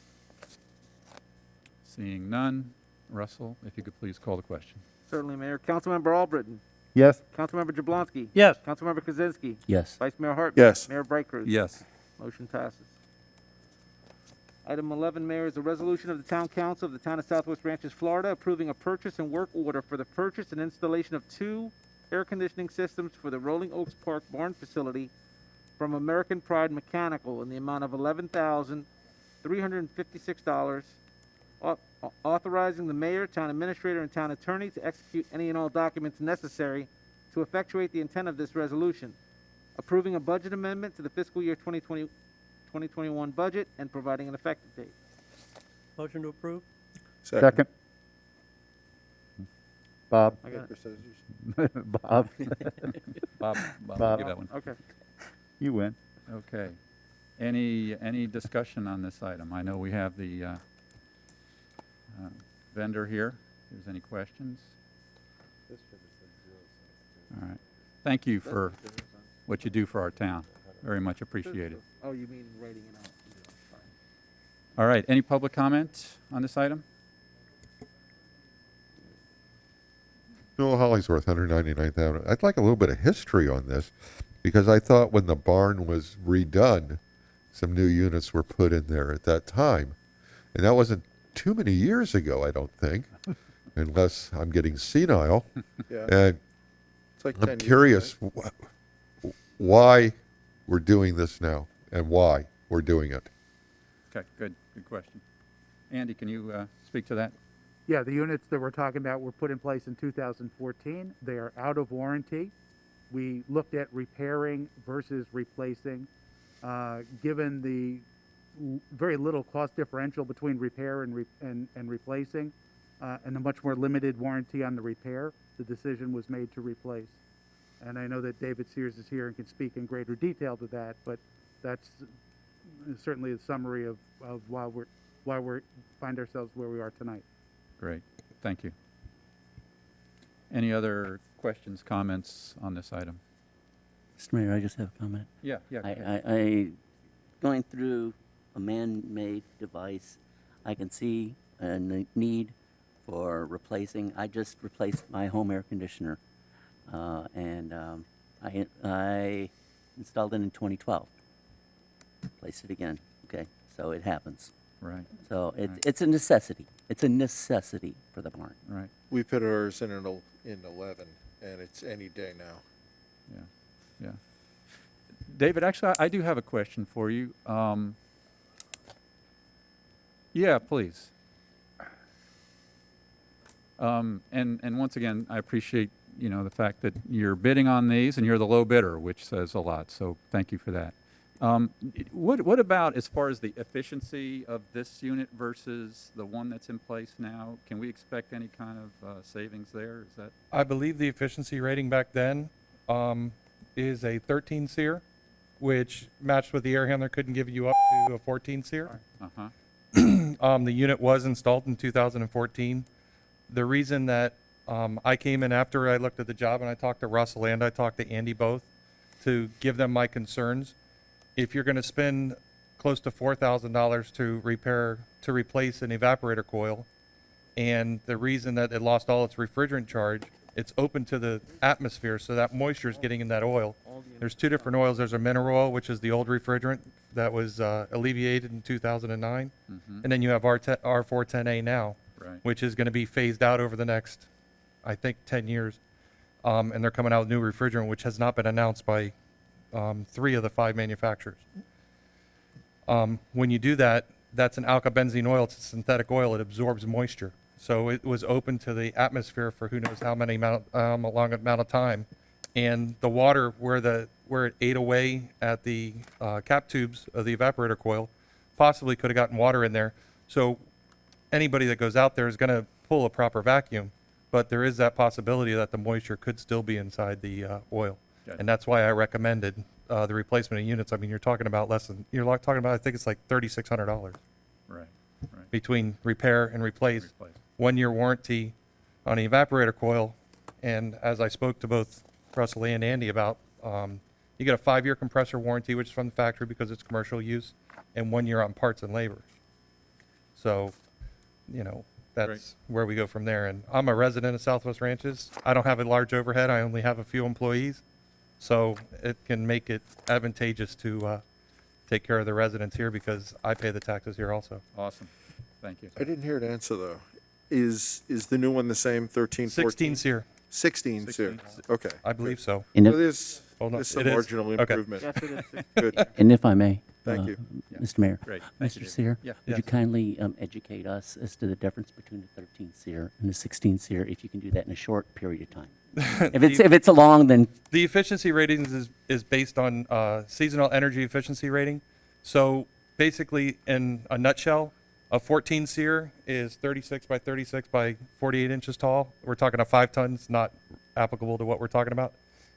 Seeing none, Russell, if you could please call the question. Certainly, Mayor. Councilmember Albritton? Yes. Councilmember Jablonski? Yes. Councilmember Kaczynski? Yes. Vice Mayor Hartman? Yes. Mayor Bright Cruz? Yes. Motion passes. Item 11, Mayor, is a resolution of the Town Council of the Town of Southwest Ranches, Florida, approving a purchase and work order for the purchase and installation of 2 air conditioning systems for the Rolling Oaks Park barn facility from American Pride Mechanical in the amount of $11,356, authorizing the mayor, town administrator, and town attorney to execute any and all documents necessary to effectuate the intent of this resolution, approving a budget amendment to the fiscal year 2021 budget, and providing an effective date. Motion to approve? Second. Bob? I got it. Bob? Bob, Bob. give that one. Okay. You win. Okay. Any discussion on this item? I know we have the vendor here. If there's any questions? All right. Thank you for what you do for our town. Very much appreciated. Oh, you mean writing it out? Fine. All right. Any public comment on this item? No, Hollingsworth, 199th Avenue. I'd like a little bit of history on this, because I thought when the barn was redone, some new units were put in there at that time. And that wasn't too many years ago, I don't think, unless I'm getting senile. Yeah. And It's like 10 I'm years, curious why we're doing this now and why we're doing it. Okay, good question. Andy, can you speak to that? Yeah, the units that we're talking about were put in place in 2014. They are out of warranty. We looked at repairing versus replacing. Given the very little cost differential between repair and replacing, and a much more limited warranty on the repair, the decision was made to replace. And I know that David Sears is here and can speak in greater detail to that, but that's certainly a summary of why we find ourselves where we are tonight. Great. Thank you. Any other questions, comments on this item? Mr. Mayor, I just have a comment. Yeah, yeah. go ahead. I going through a man-made device, I can see a need for replacing. I just replaced my home air conditioner, and I installed it in 2012. Replaced it again. Okay, so it happens. Right, So Right. it's a necessity. It's a necessity for the barn. right. We put ours in 11, and it's any day now. Yeah. David, actually, I do have a question for you. Yeah, please. And once again, I appreciate, the fact that you're bidding on these and you're the low bidder, which says a lot. So thank you for that. What about as far as the efficiency of this unit versus the one that's in place now? Can we expect any kind of savings there? Is that? I believe the efficiency rating back then is a 13 SEER, which matched with the air handler couldn't give you up to a 14 SEER. Uh-huh. The unit was installed in 2014. The reason that I came in after I looked at the job and I talked to Russell and I talked to Andy both to give them my concerns. If you're going to spend close to $4,000 to replace an evaporator coil, and the reason that it lost all its refrigerant charge, it's open to the atmosphere, so that moisture is getting in that oil. There's two different oils. There's a mineral oil, which is the old refrigerant that was alleviated in 2009, and then you have R410A now, Right. which is going to be phased out over the next, I think, 10 years. And they're coming out with new refrigerant, which has not been announced by 3 of the 5 manufacturers. When you do that, that's an alkybenzene oil. It's a synthetic oil. It absorbs moisture. So it was open to the atmosphere for who knows how many long amount of time. And the water where it ate away at the cap tubes of the evaporator coil possibly could have gotten water in there. So anybody that goes out there is going to pull a proper vacuum, but there is that possibility that the moisture could still be inside the oil. Gotcha. And that's why I recommended the replacement of units. I mean, you're talking about I think it's like $3,600 Right. between repair and replace. Replace. 1-year warranty on an evaporator coil. And as I spoke to both Russell and Andy about, you get a 5-year compressor warranty, which is from the factory because it's commercial use, and 1 year on parts and labor. So, that's where we go from there. And I'm a resident of Southwest Ranches. I don't have a large overhead. I only have a few employees. So it can make it advantageous to take care of the residents here because I pay the taxes here also. Awesome. Thank you. I didn't hear an answer, though. Is the new one the same, 13, 14? 16 SEER, 16 SEER. Okay. I believe so. And So if, there's some It is? marginal Okay. improvement. Yes, it is. Good. and if I may. Thank you. Mr. Mayor. Great. Thank you, Mr. David. Seer, Yeah. would you kindly educate us as to the difference between the 13 SEER and the 16 SEER, if you can do that in a short period of time? If it's a long, then The efficiency ratings is based on seasonal energy efficiency rating. So basically, in a nutshell, A 14 Seer is 36 by 36 by 48 inches tall. We're talking a 5 tons, not applicable to what we're talking about.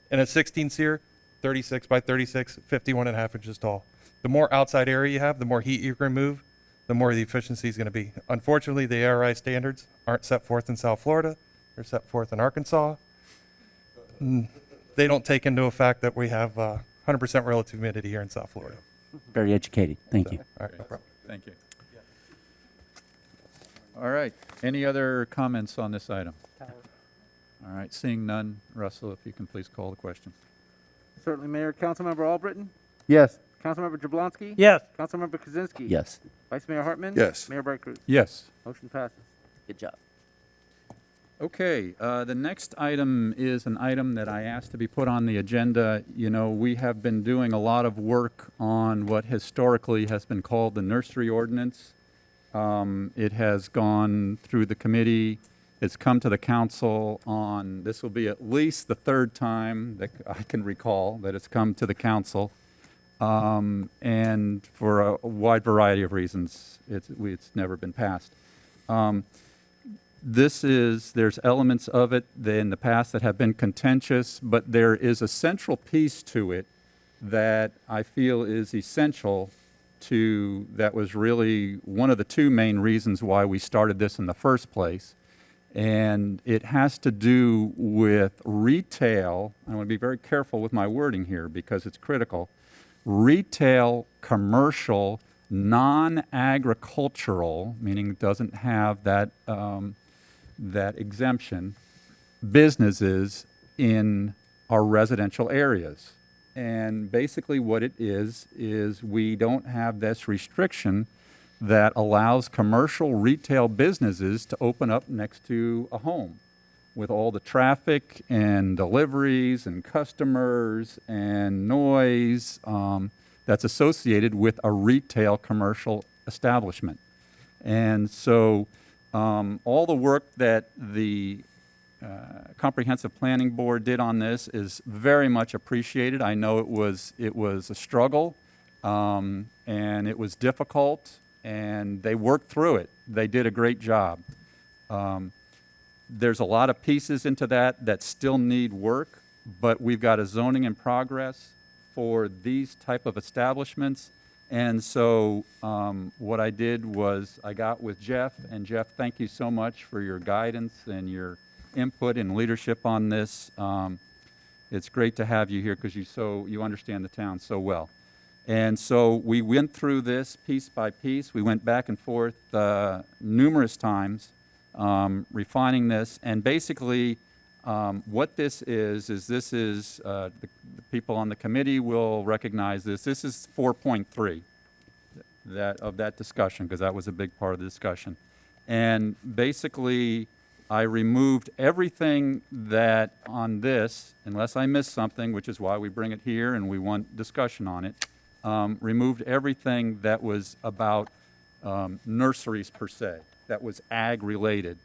And a 16 Seer, 36 by 36, 51 and a half inches tall. The more outside area you have, the more heat you can remove, the more the efficiency is going to be. Unfortunately, the ARI standards aren't set forth in South Florida. They're set forth in Arkansas. They don't take into effect that we have 100% relative humidity here in South Florida. Very educated. Thank you. All right, no problem. Thank you. All right, any other comments on this item? All right, seeing none, Russell, if you can please call the question. Certainly, Mayor. Councilmember Albritton? Yes. Councilmember Jablonski? Yes. Councilmember Kaczynski? Yes. Vice Mayor Hartman? Yes. Mayor Bright Cruz? Yes. Motion passes. Good job. Okay, the next item is an item that I asked to be put on the agenda. You know, we have been doing a lot of work on what historically has been called the nursery ordinance. It has gone through the committee. It's come to the council on, this will be at least the third time that I can recall that it's come to the council. And for a wide variety of reasons, it's never been passed. There's elements of it in the past that have been contentious, but there is a central piece to it that I feel is essential that was really one of the two main reasons why we started this in the first place. And it has to do with retail. I want to be very careful with my wording here because it's critical. Retail, commercial, non-agricultural, meaning it doesn't have that exemption, businesses in our residential areas. And basically what it is we don't have this restriction that allows commercial retail businesses to open up next to a home with all the traffic and deliveries and customers and noise that's associated with a retail commercial establishment. And so all the work that the Comprehensive Planning Board did on this is very much appreciated. I know it was a struggle and it was difficult, and they worked through it. They did a great job. There's a lot of pieces into that still need work, but we've got a zoning in progress for these type of establishments. And so what I did was I got with Jeff, and Jeff, thank you so much for your guidance and your input and leadership on this. It's great to have you here because you understand the town so well. And so we went through this piece by piece. We went back and forth numerous times, refining this. And basically, what this is the people on the committee will recognize this. This is 4.3 of that discussion, because that was a big part of the discussion. And basically, I removed everything that on this, unless I missed something, which is why we bring it here and we want discussion on it, removed everything that was about nurseries per se, that was ag-related.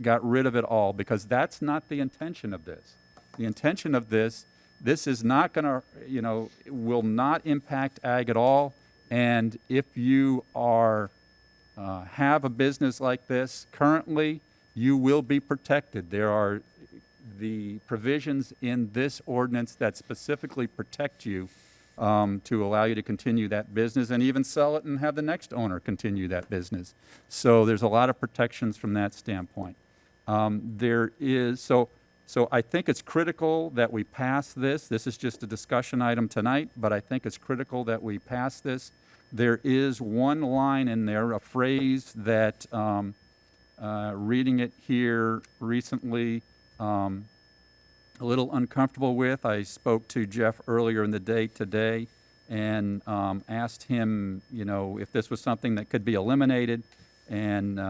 Got rid of it all, because that's not the intention of this. The intention of this is not going to, will not impact ag at all. And if you have a business like this currently, you will be protected. There are the provisions in this ordinance that specifically protect you to allow you to continue that business and even sell it and have the next owner continue that business. So there's a lot of protections from that standpoint. So I think it's critical that we pass this. This is just a discussion item tonight, but I think it's critical that we pass this. There is one line in there, a phrase that reading it here recently, a little uncomfortable with. I spoke to Jeff earlier in the day today and asked him, if this was something that could be eliminated. And,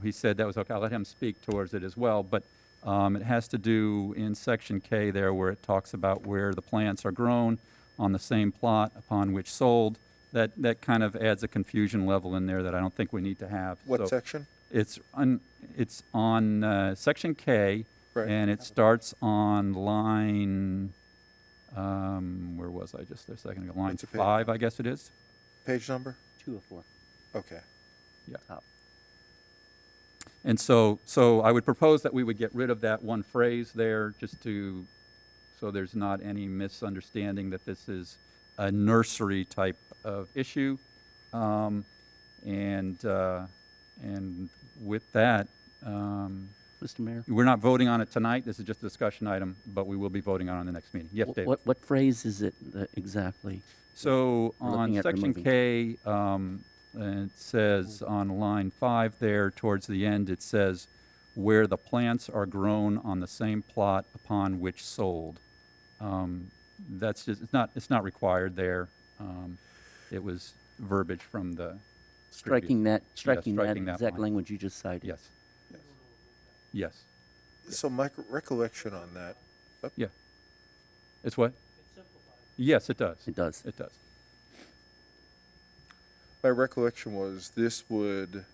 he said that was okay. I'll let him speak towards it as well. But it has to do in section K there where it talks about where the plants are grown on the same plot upon which sold. That kind of adds a confusion level in there that I don't think we need to have. What section? It's on section K, Right. and it starts on line, where was I just there a second ago? Line What's the page? 5, I guess it is. Page number? 204. Okay. Yeah. top. And so I would propose that we would get rid of that one phrase there, just to, so there's not any misunderstanding that this is a nursery type of issue. And with that, Mr. Mayor? we're not voting on it tonight. This is just a discussion item, but we will be voting on it in the next meeting. Yes, David? What phrase is it exactly? So We're on looking at section removing. K, it says on line 5 there, towards the end, it says, where the plants are grown on the same plot upon which sold. That's just, it's not required there. It was verbiage from the Striking that, striking striking that that exact line. language you just cited. Yes. Yes. So my recollection on that, Yeah. It's what? Yes, it does. It does. It does. my recollection was this would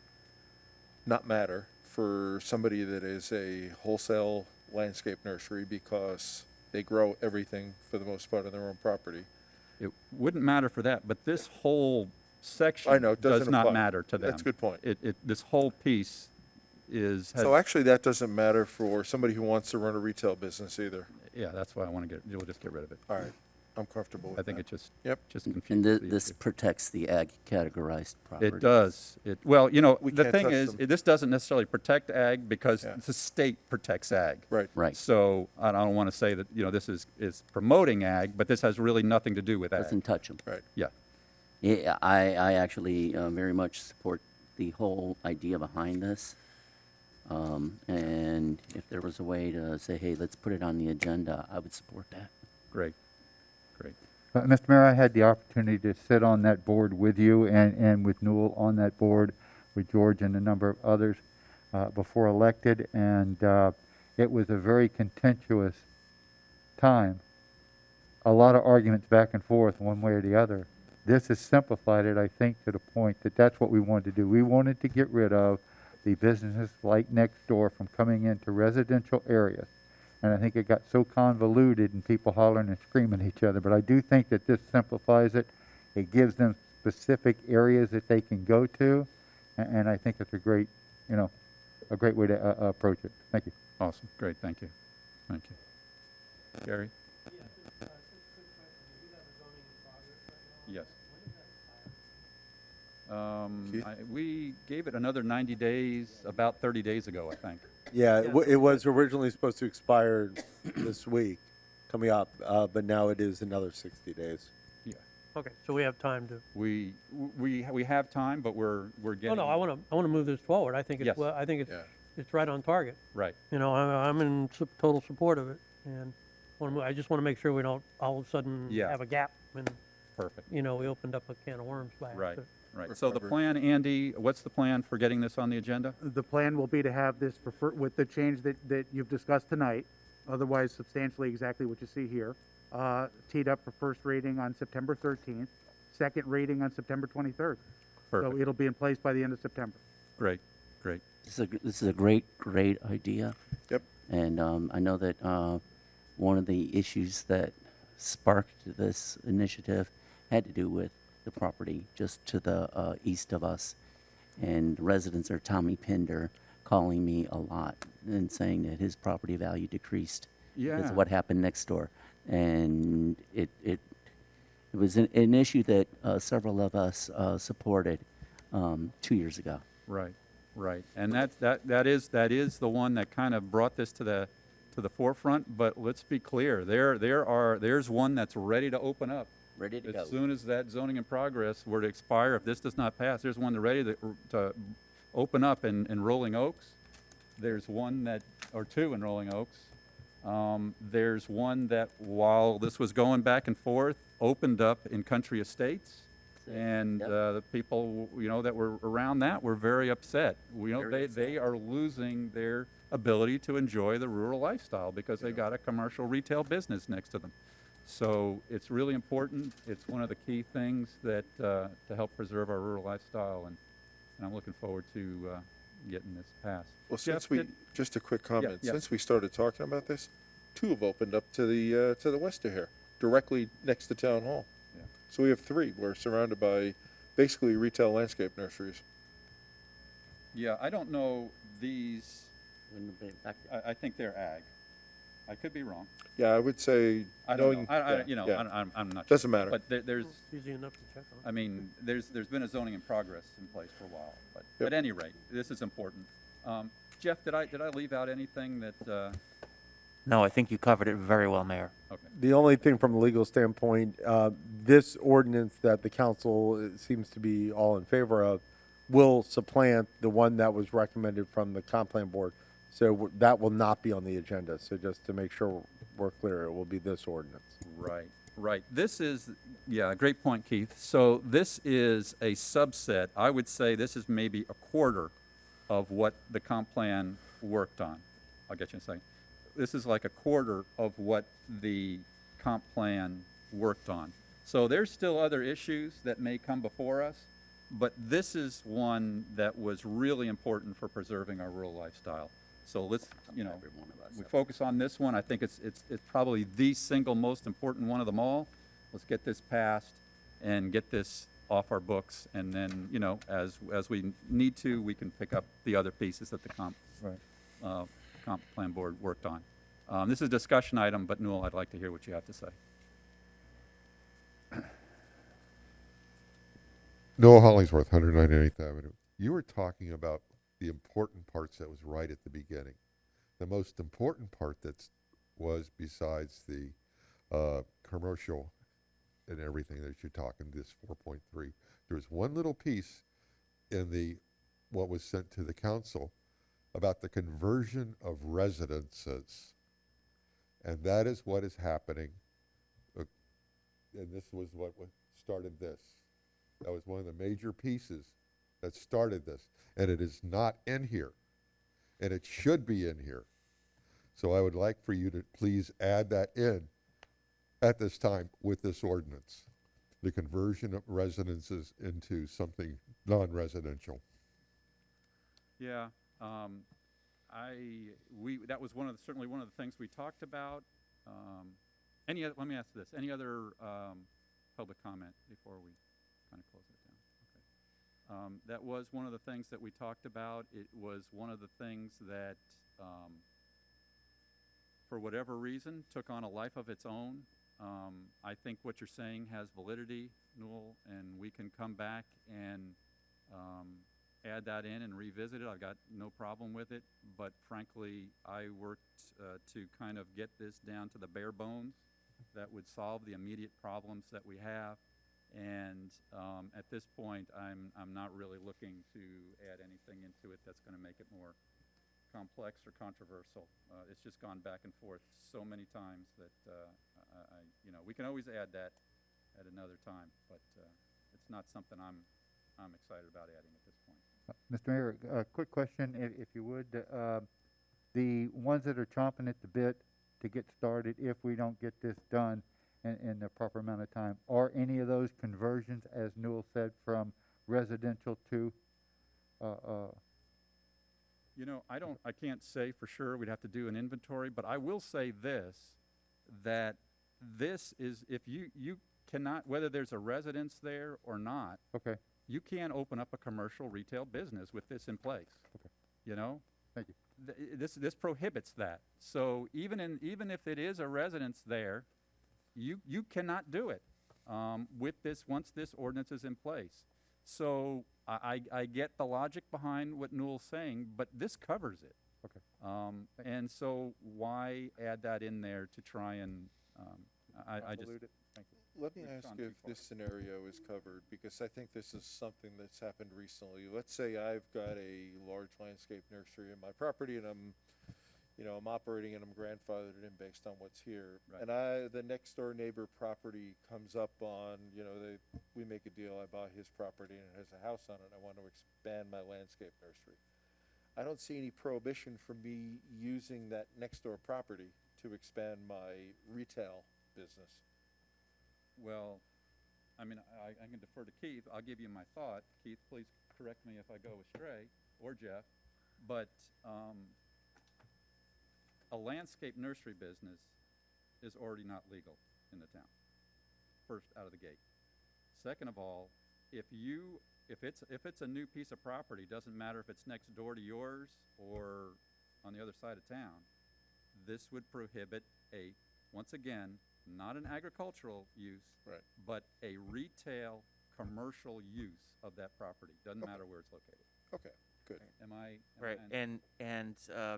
not matter for somebody that is a wholesale landscape nursery because they grow everything for the most part on their own property. It wouldn't matter for that, but this whole section I know, it does doesn't not apply. matter to them. That's a good point. This whole piece is. So actually, that doesn't matter for somebody who wants to run a retail business either. Yeah, that's why I want to we'll just get rid of it. All right, I'm comfortable with I think that. it just, Yep. just And confuses the this issue. protects the ag categorized property. It does. Well, We the can't thing touch is, them. this doesn't necessarily protect ag because Yeah. the state protects ag. Right. Right. So I don't want to say that, this is promoting ag, but this has really nothing to do with ag. Doesn't touch them. Right. Yeah. Yeah, I actually very much support the whole idea behind this. And if there was a way to say, hey, let's put it on the agenda, I would support that. Great. Great. Mr. Mayor, I had the opportunity to sit on that board with you and with Newell on that board, with George and a number of others before elected, and it was a very contentious time. A lot of arguments back and forth one way or the other. This has simplified it, I think, to the point that that's what we wanted to do. We wanted to get rid of the businesses like next door from coming into residential areas. And I think it got so convoluted and people hollering and screaming at each other. But I do think that this simplifies it. It gives them specific areas that they can go to. And I think it's a great way to approach it. Thank you. Awesome. Great. Thank you. Thank you. Gary? Yes. Keith? We gave it another 90 days, about 30 days ago, I think. Yeah, it was originally supposed to expire this week, coming up, but now it is another 60 days. Yeah. Okay, so we have time to, We have time, but we're getting. I want to move this forward. I think Yes. it's, well, I think it's, Yeah. it's right on target. Right. I'm in total support of it, and I just want to make sure we don't all of a sudden Yeah. have a gap and, Perfect. we opened up a can of worms by Right. accident. Right. So the Recovery. plan, Andy, what's the plan for getting this on the agenda? The plan will be to have this with the change that you've discussed tonight, otherwise substantially exactly what you see here, teed up for first reading on September 13th, second reading on September 23rd. So Perfect. it'll be in place by the end of September. Great. Great. This is a great idea. Yep. And I know that one of the issues that sparked this initiative had to do with the property just to the east of us. And residents are Tommy Pinder calling me a lot and saying that his property value decreased because Yeah. of what happened next door. And it was an issue that several of us supported 2 years ago. Right. Right. And that is the one that kind of brought this to the forefront. But let's be clear, there's one that's ready to open up. Ready to go. As soon as that zoning in progress were to expire, if this does not pass, there's one ready to open up in Rolling Oaks. There's one or two in Rolling Oaks. There's one that, while this was going back and forth, opened up in Country Estates. And Yep. the people, that were around that were very upset. Very They are losing their ability to enjoy the rural lifestyle because they got a commercial retail business next to them. So it's really important. It's one of the key things that to help preserve our rural lifestyle, and I'm looking forward to getting this passed. Well, Jeff, just a quick comment. yeah. Since we started talking about this, two have opened up to the west of here, directly next to Town Hall. Yeah. So we have three. We're surrounded by basically retail landscape nurseries. Yeah, I don't know these, Wouldn't it be back- I think they're ag. I could be wrong. Yeah, I would say, I don't know. knowing, I, you yeah, know, yeah. I'm not sure. Doesn't matter. But there's, It's easy enough to check on. I mean, there's been a zoning in progress in place for a while, but Yep. at any rate, this is important. Jeff, did I leave out anything that, No, I think you covered it very well, Mayor. okay. The only thing from a legal standpoint, this ordinance that the council seems to be all in favor of will supplant the one that was recommended from the comp plan board. So that will not be on the agenda. So just to make sure we're clear, it will be this ordinance. Right, right. This is, yeah, great point, Keith. So this is a subset. I would say this is maybe a quarter of what the comp plan worked on. I'll get you in a second. This is like a quarter of what the comp plan worked on. So there's still other issues that may come before us, but this is one that was really important for preserving our rural lifestyle. So let's, you know, Every one of us. we focus on this one. I think it's probably the single most important one of them all. Let's get this passed and get this off our books, and then, you know, as we need to, we can pick up the other pieces that the comp plan board worked on. This is a discussion item, but Newell, I'd like to hear what you have to say. Noah Hollingsworth, 198th Avenue. You were talking about the important parts that was right at the beginning. The most important part was besides the commercial and everything that you're talking, this 4.3, there was one little piece in what was sent to the council about the conversion of residences. And that is what is happening. And this was what started this. That was one of the major pieces that started this. And it is not in here. And it should be in here. So I would like for you to please add that in at this time with this ordinance. The conversion of residences into something non-residential. Yeah, that was certainly one of the things we talked about. Let me ask this, any other public comment before we kind of close it down? Okay. That was one of the things that we talked about. It was one of the things that, for whatever reason, took on a life of its own. I think what you're saying has validity, Newell, and we can come back and add that in and revisit it. I've got no problem with it, but frankly, I worked to kind of get this down to the bare bones that would solve the immediate problems that we have. And at this point, I'm not really looking to add anything into it that's going to make it more complex or controversial. It's just gone back and forth so many times that we can always add that at another time, but it's not something I'm excited about adding at this point. Mr. Mayor, a quick question, if you would. The ones that are chomping at the bit to get started, if we don't get this done in the proper amount of time, are any of those conversions, as Newell said, from residential to I can't say for sure. We'd have to do an inventory, but I will say this, that this is, if you cannot, whether there's a residence there or not, okay, you can't open up a commercial retail business with this in place. Okay. You know? Thank you. This prohibits that. So even if it is a residence there, you cannot do it with this once this ordinance is in place. So I get the logic behind what Newell's saying, but this covers it. Okay. And so why add that in there to try and I just. Thank you. Let me We've ask gone you too if far. this scenario is covered, because I think this is something that's happened recently. Let's say I've got a large landscape nursery in my property, and I'm operating and I'm grandfathered in based on what's here. Right. And the next door neighbor property comes up on, we make a deal, I buy his property and it has a house on it, I want to expand my landscape nursery. I don't see any prohibition for me using that next door property to expand my retail business. Well, I mean, I can defer to Keith. I'll give you my thought. Keith, please correct me if I go astray, or Jeff. But a landscape nursery business is already not legal in the town, first out of the gate. Second of all, if it's a new piece of property, doesn't matter if it's next door to yours or on the other side of town, this would prohibit once again, not an agricultural use, Right. but a retail, commercial use of that property. Doesn't Okay. matter where it's located. Okay, good. Am I? Right, and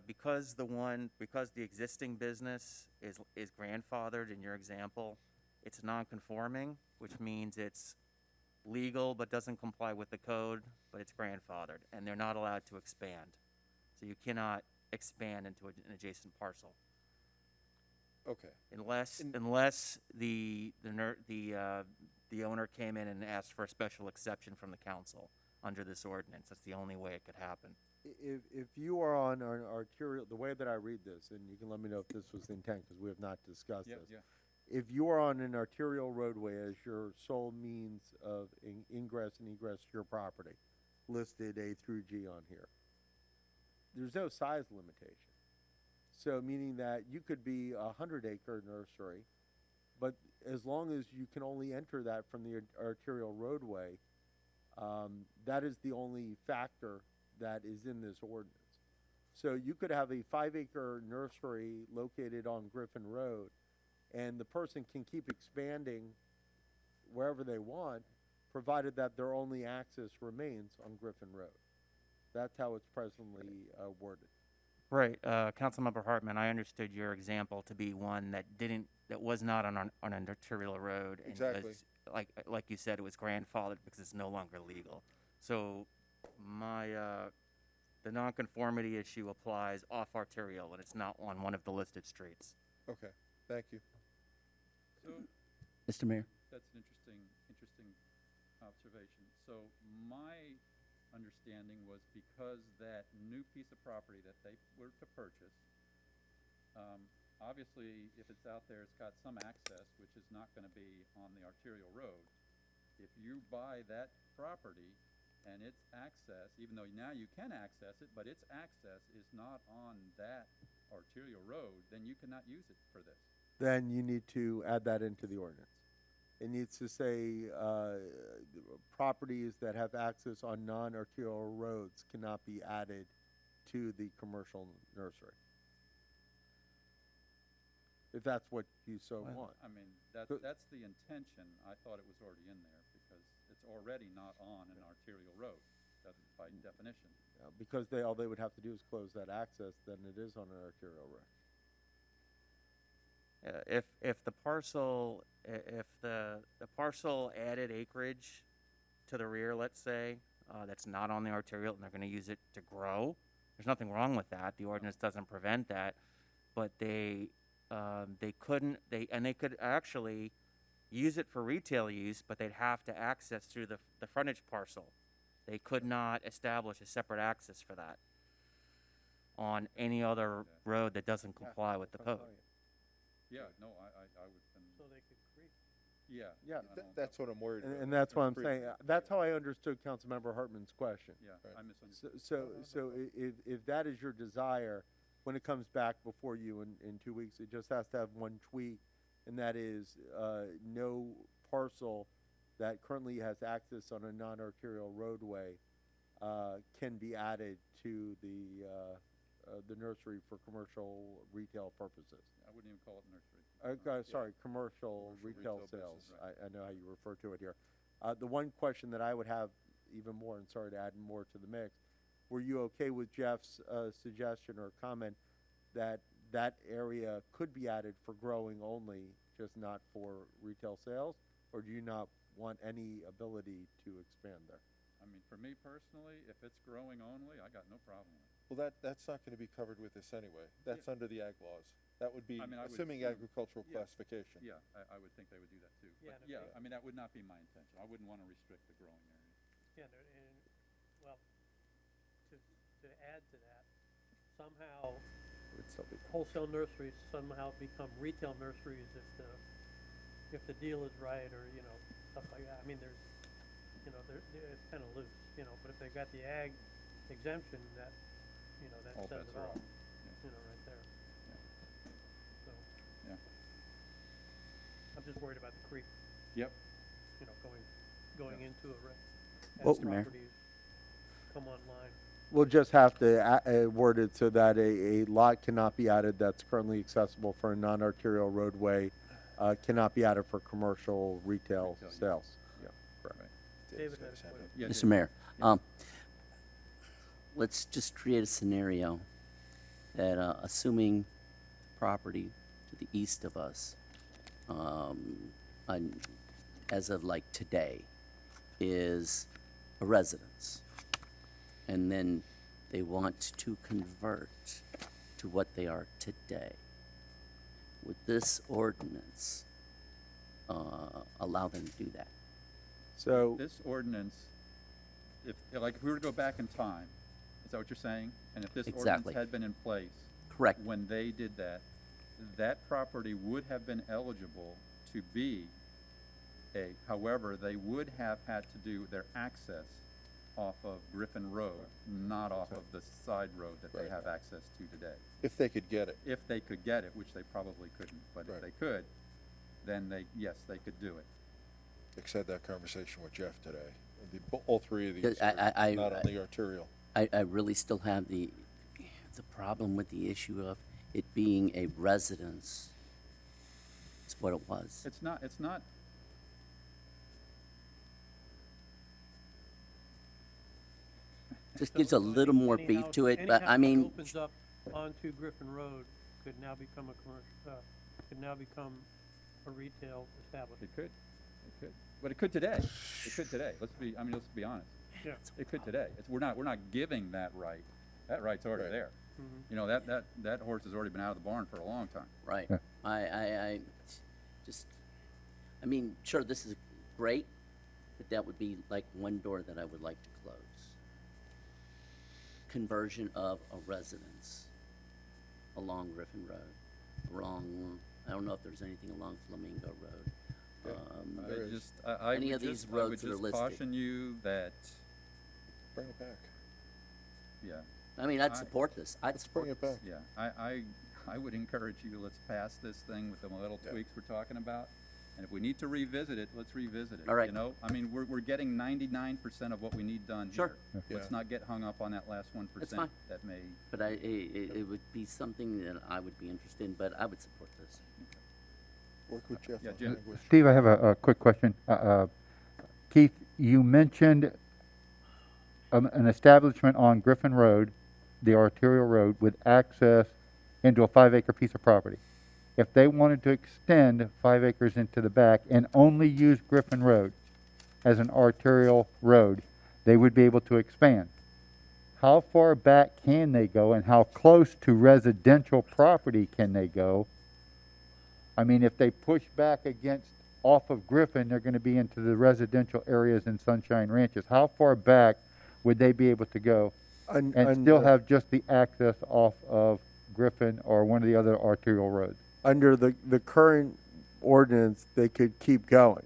because the existing business is grandfathered in your example, it's non-conforming, which means it's legal but doesn't comply with the code, but it's grandfathered, and they're not allowed to expand. So you cannot expand into an adjacent parcel Okay. unless the owner came in and asked for a special exception from the council under this ordinance. That's the only way it could happen. If you are on an arterial, the way that I read this, and you can let me know if this was the intent, because we have not discussed Yeah, this. yeah. If you are on an arterial roadway as your sole means of ingress and egress to your property, listed A through G on here, there's no size limitation. So meaning that you could be a 100-acre nursery, but as long as you can only enter that from the arterial roadway, that is the only factor that is in this ordinance. So you could have a 5-acre nursery located on Griffin Road, and the person can keep expanding wherever they want, provided that their only access remains on Griffin Road. That's how it's presently worded. Right, Councilmember Hartman, I understood your example to be one that was not on an arterial road. And Exactly. was, like you said, it was grandfathered because it's no longer legal. So the nonconformity issue applies off arterial and it's not on one of the listed streets. Okay, thank you. So Mr. Mayor? that's an interesting observation. So my understanding was because that new piece of property that they were to purchase, obviously, if it's out there, it's got some access, which is not going to be on the arterial road. If you buy that property and its access, even though now you can access it, but its access is not on that arterial road, then you cannot use it for this. Then you need to add that into the ordinance. It needs to say, properties that have access on non-arterial roads cannot be added to the commercial nursery. If that's what you so want. I mean, But- that's the intention. I thought it was already in there because it's already not on an arterial road, by definition. Because all they would have to do is close that access, then it is on an arterial road. If the parcel added acreage to the rear, let's say, that's not on the arterial and they're going to use it to grow, there's nothing wrong with that. The ordinance doesn't prevent that, but they could actually use it for retail use, but they'd have to access through the frontage parcel. They could not establish a separate access for that on any other road that doesn't comply with the code. Yeah, no, I would, So they could creep. yeah. Yeah, I don't- That's what I'm worried about. And that's what I'm saying. That's how I understood Councilmember Hartman's question. Yeah, Right. I misunderstood. So if that is your desire, when it comes back before you in 2 weeks, it just has to have one tweak, and that is, no parcel that currently has access on a non-arterial roadway, can be added to the nursery for commercial retail purposes. I wouldn't even call it nursery. Sorry, commercial Commercial retail retail sales. business, I know how you refer to it here. The one question that I would have even more, and sorry to add more to the mix, were you okay with Jeff's suggestion or comment that that area could be added for growing only, just not for retail sales? Or do you not want any ability to expand there? I mean, for me personally, if it's growing only, I got no problem with it. Well, that's not going to be covered with this anyway. That's under the ag laws. That would be I mean, I would assuming assume- agricultural yeah. classification. Yeah, I would think they would do that too. Yeah, But and if yeah, they- I mean, that would not be my intention. I wouldn't want to restrict the growing area. Yeah, well, to add to that, somehow It would still be. wholesale nurseries somehow become retail nurseries if the deal is right, or, stuff like that. I mean, there's, it's kind of loose, but if they've got the ag exemption, that All says bets it are all, off. right there. So, Yeah. I'm just worried about the creep, Yep. going going into a Well- as Mr. Mayor. properties come online. We'll just have to word it so that a lot cannot be added that's currently accessible for a non-arterial roadway, cannot be added for commercial retail sales. David had a question. Yeah, Mr. Mayor, let's just create a scenario that, assuming property to the east of us, as of like today, is a residence, and then they want to convert to what they are today. Would this ordinance allow them to do that? So, This ordinance, if we were to go back in time, is that what you're saying? And if this ordinance Exactly. had been in place Correct. when they did that, that property would have been eligible to be however, they would have had to do their access off of Griffin Road, not off of the side road that they have access to today. If they could get it. If they could get it, which they probably couldn't, but if Right. they could, then yes, they could do it. Just had that conversation with Jeff today. All three of these Because are not on the arterial. I really still have the problem with the issue of it being a residence. It's what it was. It's not, Just gives a little more Any beef house- to it, any but house I that mean, opens up onto Griffin Road could now become a retail establishment. it could, but it could today. Let's be honest. Yeah. It could today. We're not giving that right. That right's already Right. there. Mhm. You know, that horse has already been out of the barn for a long time. right. Yeah. I just, I mean, sure, this is great, but that would be like one door that I would like to close. Conversion of a residence along Griffin Road. I don't know if there's anything along Flamingo Road. Any of these roads that are I would listed. just caution you that, Bring it back. yeah, I mean, I'd support this. I'd support Bring it this. back. yeah, I would encourage you, let's pass this thing with the little Yeah. tweaks we're talking about. And if we need to revisit it, let's revisit it. All right. You know, I mean, we're getting 99% of what we need done Sure. here. Let's Yeah. not get hung up on that last 1% fine. that may. But it would be something that I would be interested in, but I would support this. Work with Jeff Yeah, on Jim. language. Steve, I have a quick question. Keith, you mentioned an establishment on Griffin Road, the arterial road, with access into a 5-acre piece of property. If they wanted to extend 5 acres into the back and only use Griffin Road as an arterial road, they would be able to expand. How far back can they go, and how close to residential property can they go? I mean, if they push back off of Griffin, they're going to be into the residential areas in Sunshine Ranches. How far back would they be able to go and still have just the access off of Griffin or one of the other arterial roads? under the current ordinance, they could keep going.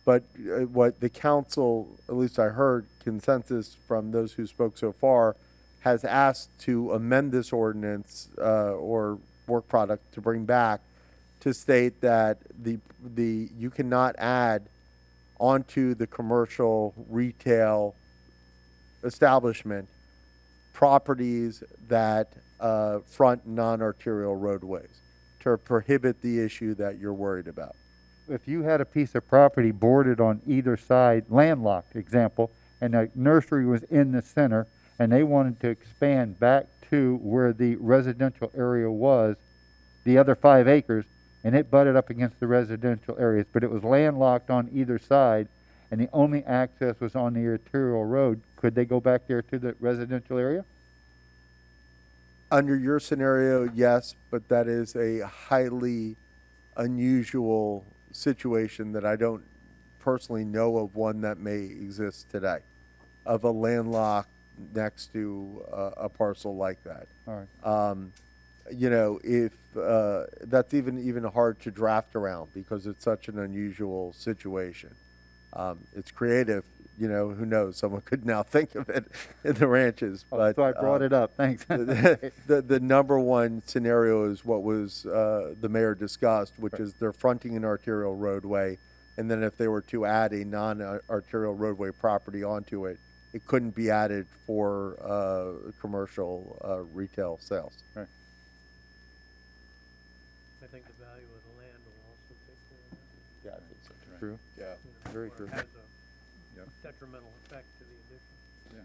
But what the council, at least I heard consensus from those who spoke so far, has asked to amend this ordinance or work product to bring back to state that you cannot add onto the commercial retail establishment properties that front non-arterial roadways, to prohibit the issue that you're worried about. If you had a piece of property bordered on either side, landlocked example, and a nursery was in the center, and they wanted to expand back to where the residential area was, the other 5 acres, and it butted up against the residential areas, but it was landlocked on either side, and the only access was on the arterial road, could they go back there to the residential area? Under your scenario, yes, but that is a highly unusual situation that I don't personally know of one that may exist today, of a landlocked next to a parcel like that. All right. You know, if that's even hard to draft around because it's such an unusual situation. It's creative, you know, who knows? Someone could now think of it in the ranches. But So I brought it up, thanks. the number one scenario is what was the mayor discussed, which is they're fronting an arterial roadway. And then if they were to add a non-arterial roadway property onto it, it couldn't be added for commercial retail sales. I think the value of the land will also take care of that. Yeah, I think so. True. Yeah. Very Or true. it has a Yep. detrimental effect to the addition. Yeah.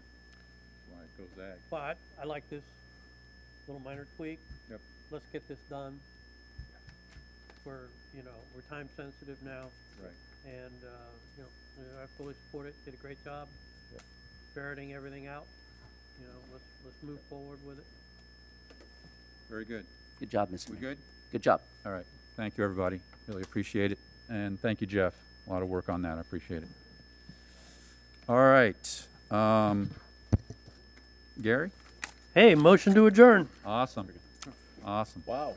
Why it goes ag. But I like this little minor tweak. Yep. Let's get this done. We're, we're time sensitive now, Right. and, I fully support it. Did a great job ferreting everything out. Let's move forward with it. Very good. Good job, Mr. We Mayor. good? Good job. All right. Thank you, everybody. Really appreciate it. And thank you, Jeff. A lot of work on that. I appreciate it. All right. Gary? Hey, motion to adjourn. Awesome. Awesome. Wow.